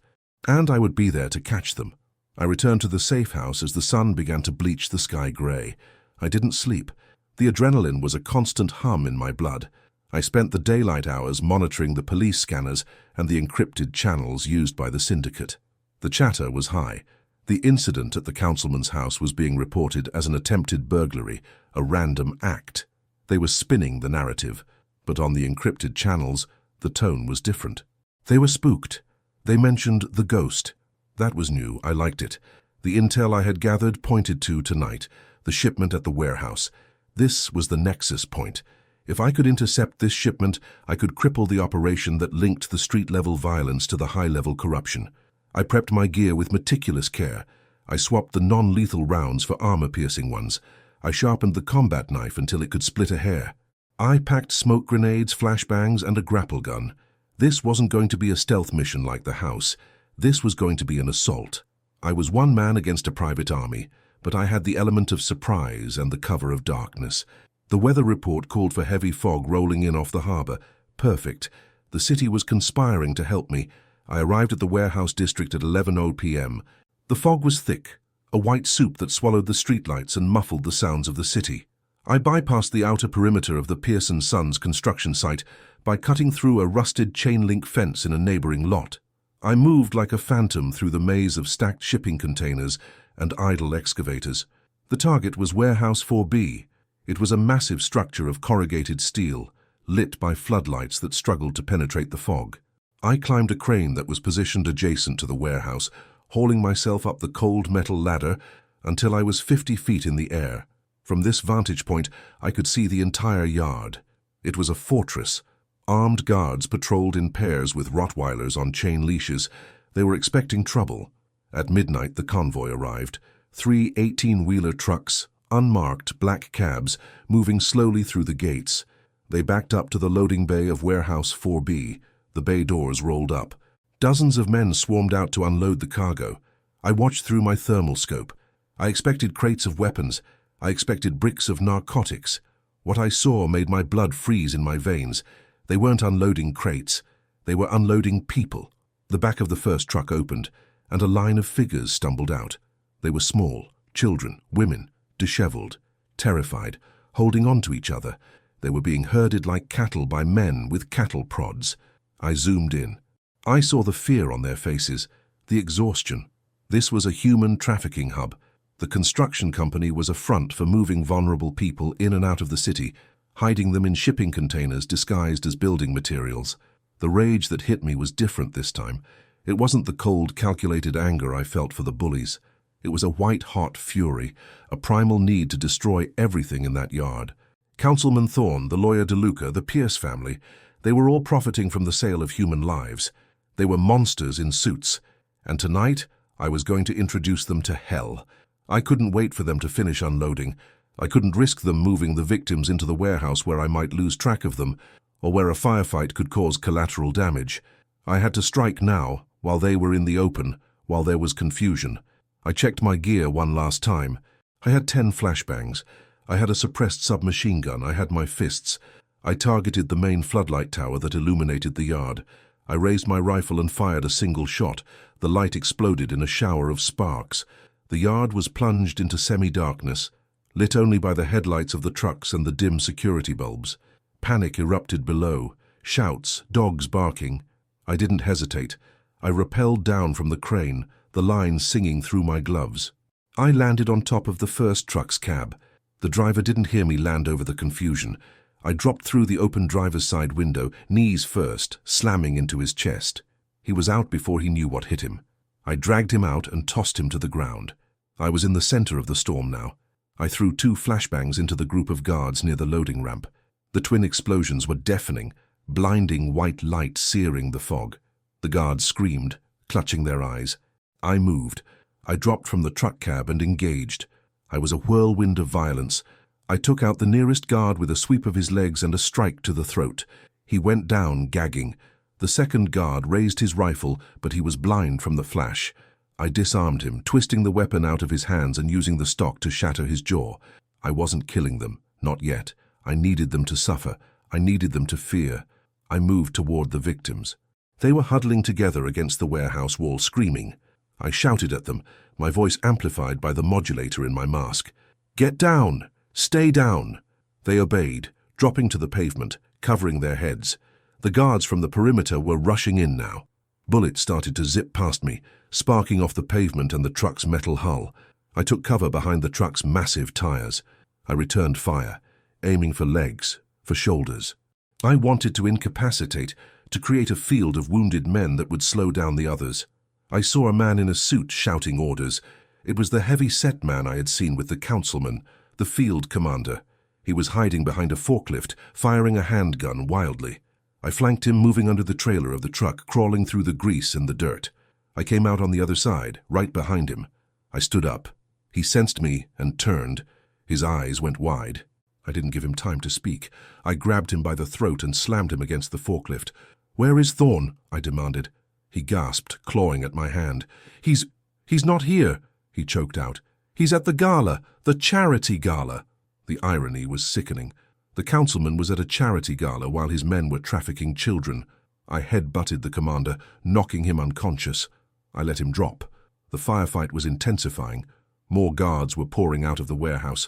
and I would be there to catch them. I returned to the safe house as the sun began to bleach the sky grey. I didn't sleep. The adrenaline was a constant hum in my blood. I spent the daylight hours monitoring the police scanners and the encrypted channels used by the syndicate. The chatter was high. The incident at the councilman's house was being reported as an attempted burglary, a random act. They were spinning the narrative, but on the encrypted channels, the tone was different. They were spooked. They mentioned the ghost. That was new. I liked it. The intel I had gathered pointed to tonight, the shipment at the warehouse. This was the nexus point. If I could intercept this shipment, I could cripple the operation that linked the street-level violence to the high-level corruption. I prepped my gear with meticulous care. I swapped the non-lethal rounds for armor-piercing ones. I sharpened the combat knife until it could split a hair. I packed smoke grenades, flashbangs, and a grapple gun. This wasn't going to be a stealth mission like the house. This was going to be an assault. I was one man against a private army, but I had the element of surprise and the cover of darkness. The weather report called for heavy fog rolling in off the harbor. Perfect. The city was conspiring to help me. I arrived at the warehouse district at 11:00 p.m. The fog was thick, a white soup that swallowed the streetlights and muffled the sounds of the city. I bypassed the outer perimeter of the Pearson Sons construction site by cutting through a rusted chain-link fence in a neighboring lot. I moved like a phantom through the maze of stacked shipping containers and idle excavators. The target was Warehouse 4B. It was a massive structure of corrugated steel, lit by floodlights that struggled to penetrate the fog. I climbed a crane that was positioned adjacent to the warehouse, hauling myself up the cold metal ladder until I was 50 feet in the air. From this vantage point, I could see the entire yard. It was a fortress. Armed guards patrolled in pairs with Rottweilers on chain leashes. They were expecting trouble. At midnight, the convoy arrived. 3 18-wheeler trucks, unmarked black cabs, moving slowly through the gates. They backed up to the loading bay of Warehouse 4B. The bay doors rolled up. Dozens of men swarmed out to unload the cargo. I watched through my thermal scope. I expected crates of weapons. I expected bricks of narcotics. What I saw made my blood freeze in my veins. They weren't unloading crates. They were unloading people. The back of the first truck opened, and a line of figures stumbled out. They were small, children, women, disheveled, terrified, holding on to each other. They were being herded like cattle by men with cattle prods. I zoomed in. I saw the fear on their faces, the exhaustion. This was a human trafficking hub. The construction company was a front for moving vulnerable people in and out of the city, hiding them in shipping containers disguised as building materials. The rage that hit me was different this time. It wasn't the cold, calculated anger I felt for the bullies. It was a white-hot fury, a primal need to destroy everything in that yard. Councilman Thorn, the lawyer DeLuca, the Pierce family, they were all profiting from the sale of human lives. They were monsters in suits, and tonight I was going to introduce them to hell. I couldn't wait for them to finish unloading. I couldn't risk them moving the victims into the warehouse where I might lose track of them, or where a firefight could cause collateral damage. I had to strike now, while they were in the open, while there was confusion. I checked my gear one last time. I had 10 flashbangs. I had a suppressed submachine gun. I had my fists. I targeted the main floodlight tower that illuminated the yard. I raised my rifle and fired a single shot. The light exploded in a shower of sparks. The yard was plunged into semi-darkness, lit only by the headlights of the trucks and the dim security bulbs. Panic erupted below, shouts, dogs barking. I didn't hesitate. I rappelled down from the crane, the line singing through my gloves. I landed on top of the first truck's cab. The driver didn't hear me land over the confusion. I dropped through the open driver's side window, knees first, slamming into his chest. He was out before he knew what hit him. I dragged him out and tossed him to the ground. I was in the center of the storm now. I threw 2 flashbangs into the group of guards near the loading ramp. The twin explosions were deafening, blinding white light searing the fog. The guards screamed, clutching their eyes. I moved. I dropped from the truck cab and engaged. I was a whirlwind of violence. I took out the nearest guard with a sweep of his legs and a strike to the throat. He went down, gagging. The second guard raised his rifle, but he was blind from the flash. I disarmed him, twisting the weapon out of his hands and using the stock to shatter his jaw. I wasn't killing them, not yet. I needed them to suffer. I needed them to fear. I moved toward the victims. They were huddling together against the warehouse wall, screaming. I shouted at them, my voice amplified by the modulator in my mask. "Get down! Stay down!" They obeyed, dropping to the pavement, covering their heads. The guards from the perimeter were rushing in now. Bullets started to zip past me, sparking off the pavement and the truck's metal hull. I took cover behind the truck's massive tires. I returned fire, aiming for legs, for shoulders. I wanted to incapacitate, to create a field of wounded men that would slow down the others. I saw a man in a suit shouting orders. It was the heavy-set man I had seen with the councilman, the field commander. He was hiding behind a forklift, firing a handgun wildly. I flanked him, moving under the trailer of the truck, crawling through the grease and the dirt. I came out on the other side, right behind him. I stood up. He sensed me and turned. His eyes went wide. I didn't give him time to speak. I grabbed him by the throat and slammed him against the forklift. "Where is Thorne?" I demanded. He gasped, clawing at my hand. He's not here," he choked out. "He's at the gala, the charity gala." The irony was sickening. The councilman was at a charity gala while his men were trafficking children. I head-butted the commander, knocking him unconscious. I let him drop. The firefight was intensifying. More guards were pouring out of the warehouse.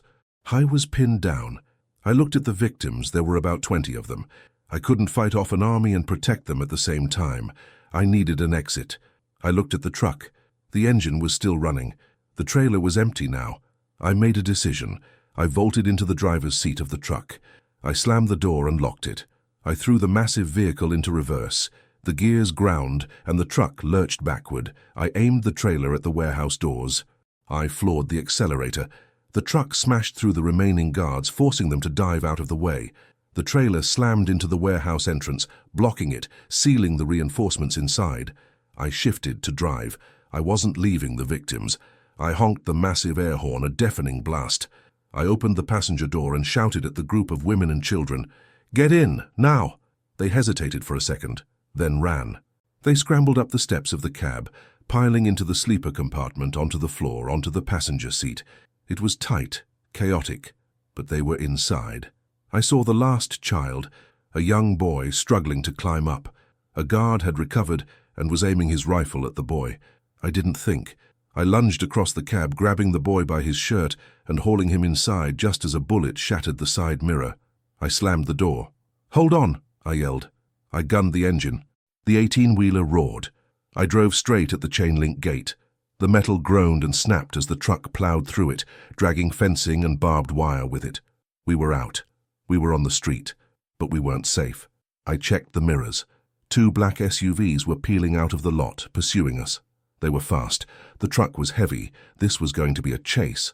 I was pinned down. I looked at the victims. There were about 20 of them. I couldn't fight off an army and protect them at the same time. I needed an exit. I looked at the truck. The engine was still running. The trailer was empty now. I made a decision. I vaulted into the driver's seat of the truck. I slammed the door and locked it. I threw the massive vehicle into reverse. The gears ground and the truck lurched backward. I aimed the trailer at the warehouse doors. I floored the accelerator. The truck smashed through the remaining guards, forcing them to dive out of the way. The trailer slammed into the warehouse entrance, blocking it, sealing the reinforcements inside. I shifted to drive. I wasn't leaving the victims. I honked the massive air horn, a deafening blast. I opened the passenger door and shouted at the group of women and children, "Get in, now!" They hesitated for a second, then ran. They scrambled up the steps of the cab, piling into the sleeper compartment, onto the floor, onto the passenger seat. It was tight, chaotic, but they were inside. I saw the last child, a young boy struggling to climb up. A guard had recovered and was aiming his rifle at the boy. I didn't think. I lunged across the cab, grabbing the boy by his shirt and hauling him inside just as a bullet shattered the side mirror. I slammed the door. "Hold on," I yelled. I gunned the engine. The 18-wheeler roared. I drove straight at the chain-link gate. The metal groaned and snapped as the truck plowed through it, dragging fencing and barbed wire with it. We were out. We were on the street, but we weren't safe. I checked the mirrors. 2 black SUVs were peeling out of the lot, pursuing us. They were fast. The truck was heavy. This was going to be a chase.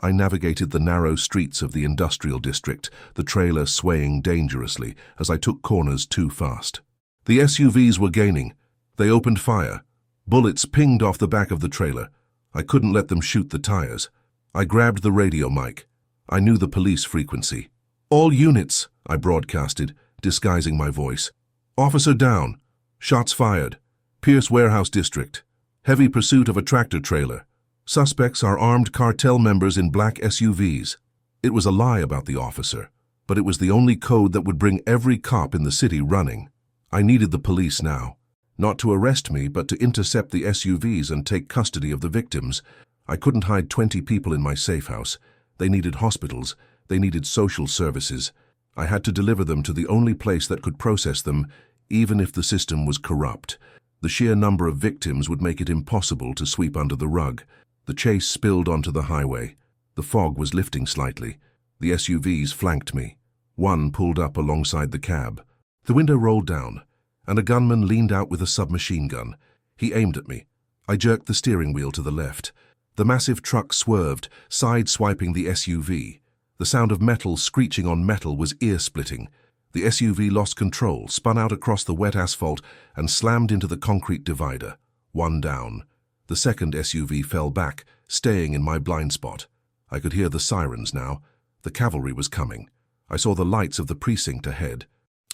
I navigated the narrow streets of the industrial district, the trailer swaying dangerously as I took corners too fast. The SUVs were gaining. They opened fire. Bullets pinged off the back of the trailer. I couldn't let them shoot the tires. I grabbed the radio mic. I knew the police frequency. "All units," I broadcasted, disguising my voice. "Officer down. Shots fired. Pierce Warehouse District. Heavy pursuit of a tractor trailer. Suspects are armed cartel members in black SUVs." It was a lie about the officer, but it was the only code that would bring every cop in the city running. I needed the police now. Not to arrest me, but to intercept the SUVs and take custody of the victims. I couldn't hide 20 people in my safe house. They needed hospitals. They needed social services. I had to deliver them to the only place that could process them, even if the system was corrupt. The sheer number of victims would make it impossible to sweep under the rug. The chase spilled onto the highway. The fog was lifting slightly. The SUVs flanked me. One pulled up alongside the cab. The window rolled down, and a gunman leaned out with a submachine gun. He aimed at me. I jerked the steering wheel to the left. The massive truck swerved, side-swiping the SUV. The sound of metal screeching on metal was ear-splitting. The SUV lost control, spun out across the wet asphalt, and slammed into the concrete divider. One down. The second SUV fell back, staying in my blind spot. I could hear the sirens now. The cavalry was coming. I saw the lights of the precinct ahead.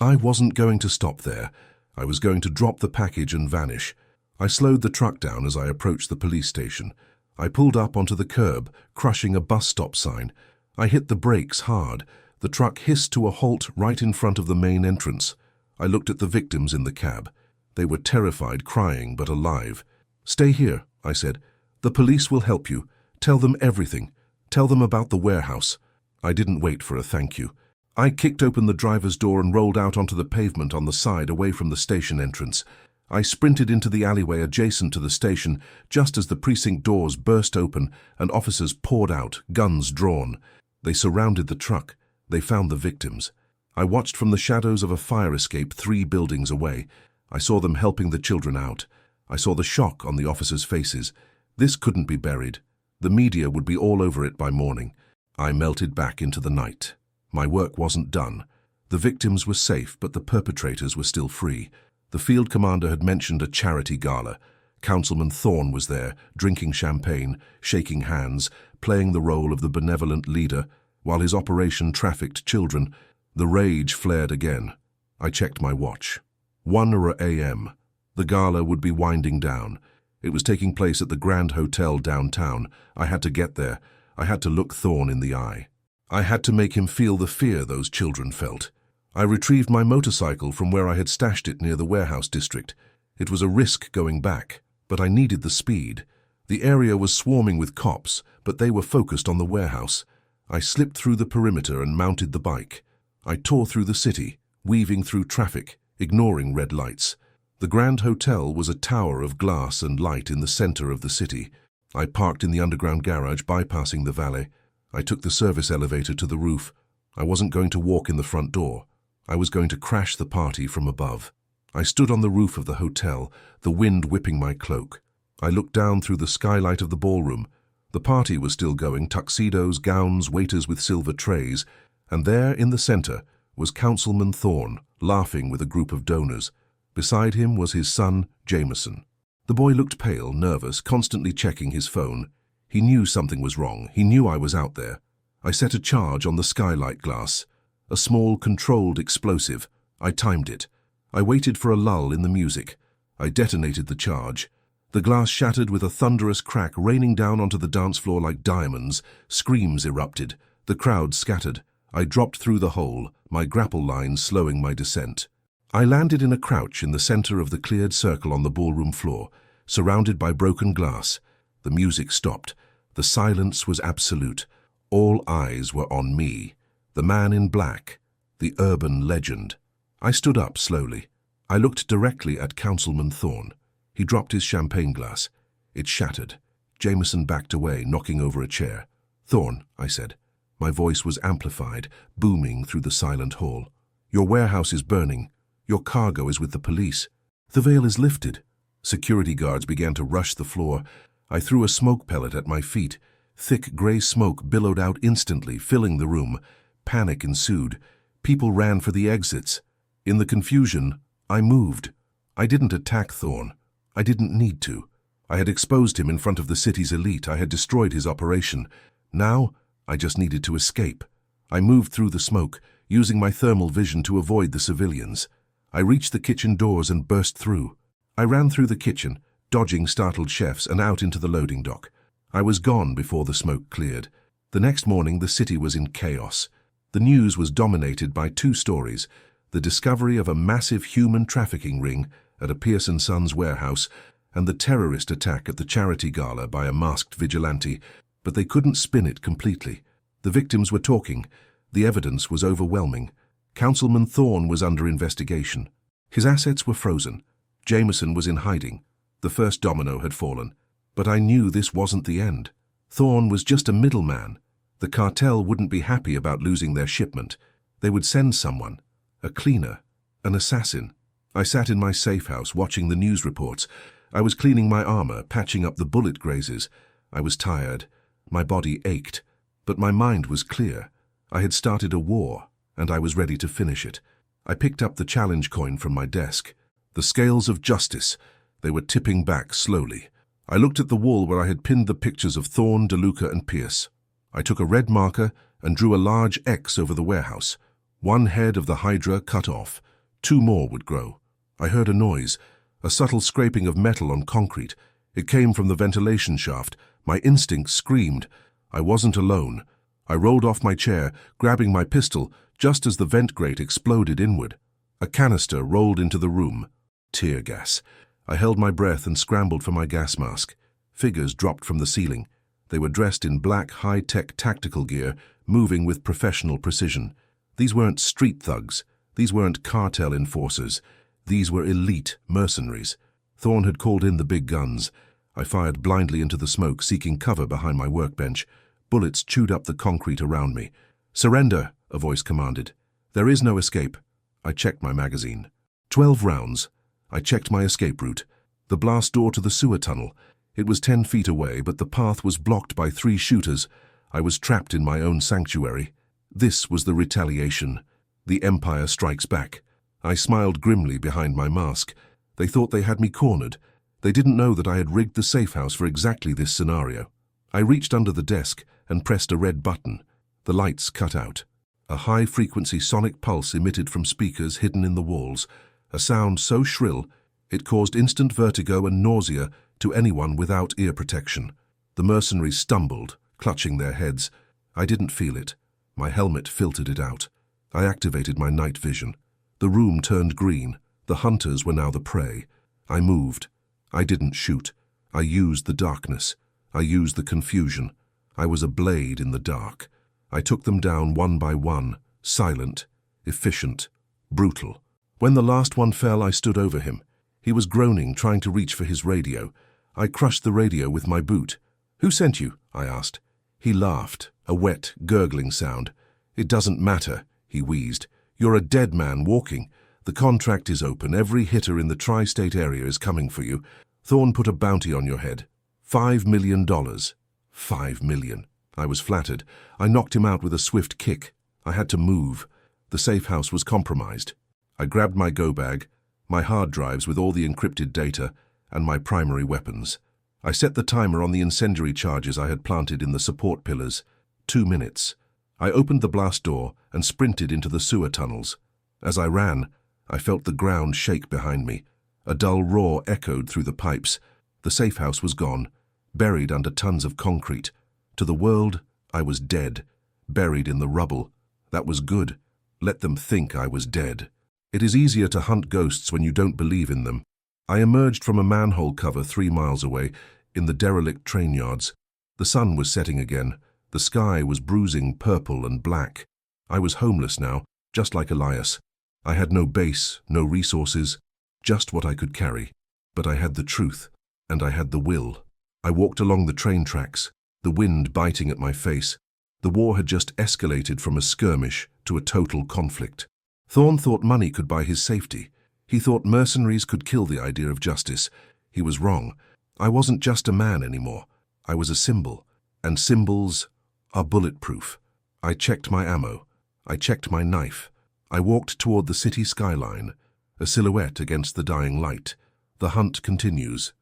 I wasn't going to stop there. I was going to drop the package and vanish. I slowed the truck down as I approached the police station. I pulled up onto the curb, crushing a bus stop sign. I hit the brakes hard. The truck hissed to a halt right in front of the main entrance. I looked at the victims in the cab. They were terrified, crying, but alive. "Stay here," I said. "The police will help you. Tell them everything. Tell them about the warehouse." I didn't wait for a thank you. I kicked open the driver's door and rolled out onto the pavement on the side away from the station entrance. I sprinted into the alleyway adjacent to the station just as the precinct doors burst open and officers poured out, guns drawn. They surrounded the truck. They found the victims. I watched from the shadows of a fire escape 3 buildings away. I saw them helping the children out. I saw the shock on the officers' faces. This couldn't be buried. The media would be all over it by morning. I melted back into the night. My work wasn't done. The victims were safe, but the perpetrators were still free. The field commander had mentioned a charity gala. Councilman Thorne was there, drinking champagne, shaking hands, playing the role of the benevolent leader, while his operation trafficked children. The rage flared again. I checked my watch. 1 a.m. The gala would be winding down. It was taking place at the Grand Hotel downtown. I had to get there. I had to look Thorne in the eye. I had to make him feel the fear those children felt. I retrieved my motorcycle from where I had stashed it near the warehouse district. It was a risk going back, but I needed the speed. The area was swarming with cops, but they were focused on the warehouse. I slipped through the perimeter and mounted the bike. I tore through the city, weaving through traffic, ignoring red lights. The Grand Hotel was a tower of glass and light in the center of the city. I parked in the underground garage, bypassing the valet. I took the service elevator to the roof. I wasn't going to walk in the front door. I was going to crash the party from above. I stood on the roof of the hotel, the wind whipping my cloak. I looked down through the skylight of the ballroom. The party was still going, tuxedos, gowns, waiters with silver trays, and there in the center was Councilman Thorne, laughing with a group of donors. Beside him was his son, Jameson. The boy looked pale, nervous, constantly checking his phone. He knew something was wrong. He knew I was out there. I set a charge on the skylight glass. A small, controlled explosive. I timed it. I waited for a lull in the music. I detonated the charge. The glass shattered with a thunderous crack, raining down onto the dance floor like diamonds. Screams erupted. The crowd scattered. I dropped through the hole, my grapple line slowing my descent. I landed in a crouch in the center of the cleared circle on the ballroom floor, surrounded by broken glass. The music stopped. The silence was absolute. All eyes were on me, the man in black, the urban legend. I stood up slowly. I looked directly at Councilman Thorne. He dropped his champagne glass. It shattered. Jameson backed away, knocking over a chair. "Thorne," I said. My voice was amplified, booming through the silent hall. "Your warehouse is burning. Your cargo is with the police. The veil is lifted." Security guards began to rush the floor. I threw a smoke pellet at my feet. Thick gray smoke billowed out instantly, filling the room. Panic ensued. People ran for the exits. In the confusion, I moved. I didn't attack Thorne. I didn't need to. I had exposed him in front of the city's elite. I had destroyed his operation. Now, I just needed to escape. I moved through the smoke, using my thermal vision to avoid the civilians. I reached the kitchen doors and burst through. I ran through the kitchen, dodging startled chefs, and out into the loading dock. I was gone before the smoke cleared. The next morning, the city was in chaos. The news was dominated by 2 stories: the discovery of a massive human trafficking ring at a Pearson Sons warehouse, and the terrorist attack at the charity gala by a masked vigilante, but they couldn't spin it completely. The victims were talking. The evidence was overwhelming. Councilman Thorne was under investigation. His assets were frozen. Jameson was in hiding. The first domino had fallen. But I knew this wasn't the end. Thorne was just a middleman. The cartel wouldn't be happy about losing their shipment. They would send someone, a cleaner, an assassin. I sat in my safe house watching the news reports. I was cleaning my armor, patching up the bullet grazes. I was tired. My body ached. But my mind was clear. I had started a war, and I was ready to finish it. I picked up the challenge coin from my desk. The scales of justice. They were tipping back slowly. I looked at the wall where I had pinned the pictures of Thorne, DeLuca, and Pierce. I took a red marker and drew a large X over the warehouse. One head of the Hydra cut off. 2 more would grow. I heard a noise, a subtle scraping of metal on concrete. It came from the ventilation shaft. My instinct screamed. I wasn't alone. I rolled off my chair, grabbing my pistol, just as the vent grate exploded inward. A canister rolled into the room. Tear gas. I held my breath and scrambled for my gas mask. Figures dropped from the ceiling. They were dressed in black, high-tech tactical gear, moving with professional precision. These weren't street thugs. These weren't cartel enforcers. These were elite mercenaries. Thorne had called in the big guns. I fired blindly into the smoke, seeking cover behind my workbench. Bullets chewed up the concrete around me. "Surrender," a voice commanded. "There is no escape." I checked my magazine. 12 rounds. I checked my escape route. The blast door to the sewer tunnel. It was 10 feet away, but the path was blocked by 3 shooters. I was trapped in my own sanctuary. This was the retaliation. The Empire strikes back. I smiled grimly behind my mask. They thought they had me cornered. They didn't know that I had rigged the safe house for exactly this scenario. I reached under the desk and pressed a red button. The lights cut out. A high-frequency sonic pulse emitted from speakers hidden in the walls, a sound so shrill it caused instant vertigo and nausea to anyone without ear protection. The mercenaries stumbled, clutching their heads. I didn't feel it. My helmet filtered it out. I activated my night vision. The room turned green. The hunters were now the prey. I moved. I didn't shoot. I used the darkness. I used the confusion. I was a blade in the dark. I took them down one by one, silent, efficient, brutal. When the last one fell, I stood over him. He was groaning, trying to reach for his radio. I crushed the radio with my boot. "Who sent you?" I asked. He laughed, a wet, gurgling sound. "It doesn't matter," he wheezed. "You're a dead man walking. The contract is open. Every hitter in the tri-state area is coming for you. Thorne put a bounty on your head. $5 million. $5 million. I was flattered. I knocked him out with a swift kick. I had to move. The safe house was compromised. I grabbed my go bag, my hard drives with all the encrypted data, and my primary weapons. I set the timer on the incendiary charges I had planted in the support pillars. 2 minutes. I opened the blast door and sprinted into the sewer tunnels. As I ran, I felt the ground shake behind me. A dull roar echoed through the pipes. The safe house was gone, buried under tons of concrete. To the world, I was dead, buried in the rubble. That was good. Let them think I was dead. It is easier to hunt ghosts when you don't believe in them. I emerged from a manhole cover 3 miles away, in the derelict train yards. The sun was setting again. The sky was bruising purple and black. I was homeless now, just like Elias. I had no base, no resources, just what I could carry. But I had the truth, and I had the will. I walked along the train tracks, the wind biting at my face. The war had just escalated from a skirmish to a total conflict. Thorne thought money could buy his safety. He thought mercenaries could kill the idea of justice. He was wrong. I wasn't just a man anymore. I was a symbol, and symbols are bulletproof. I checked my ammo. I checked my knife. I walked toward the city skyline, a silhouette against the dying light. The hunt continues.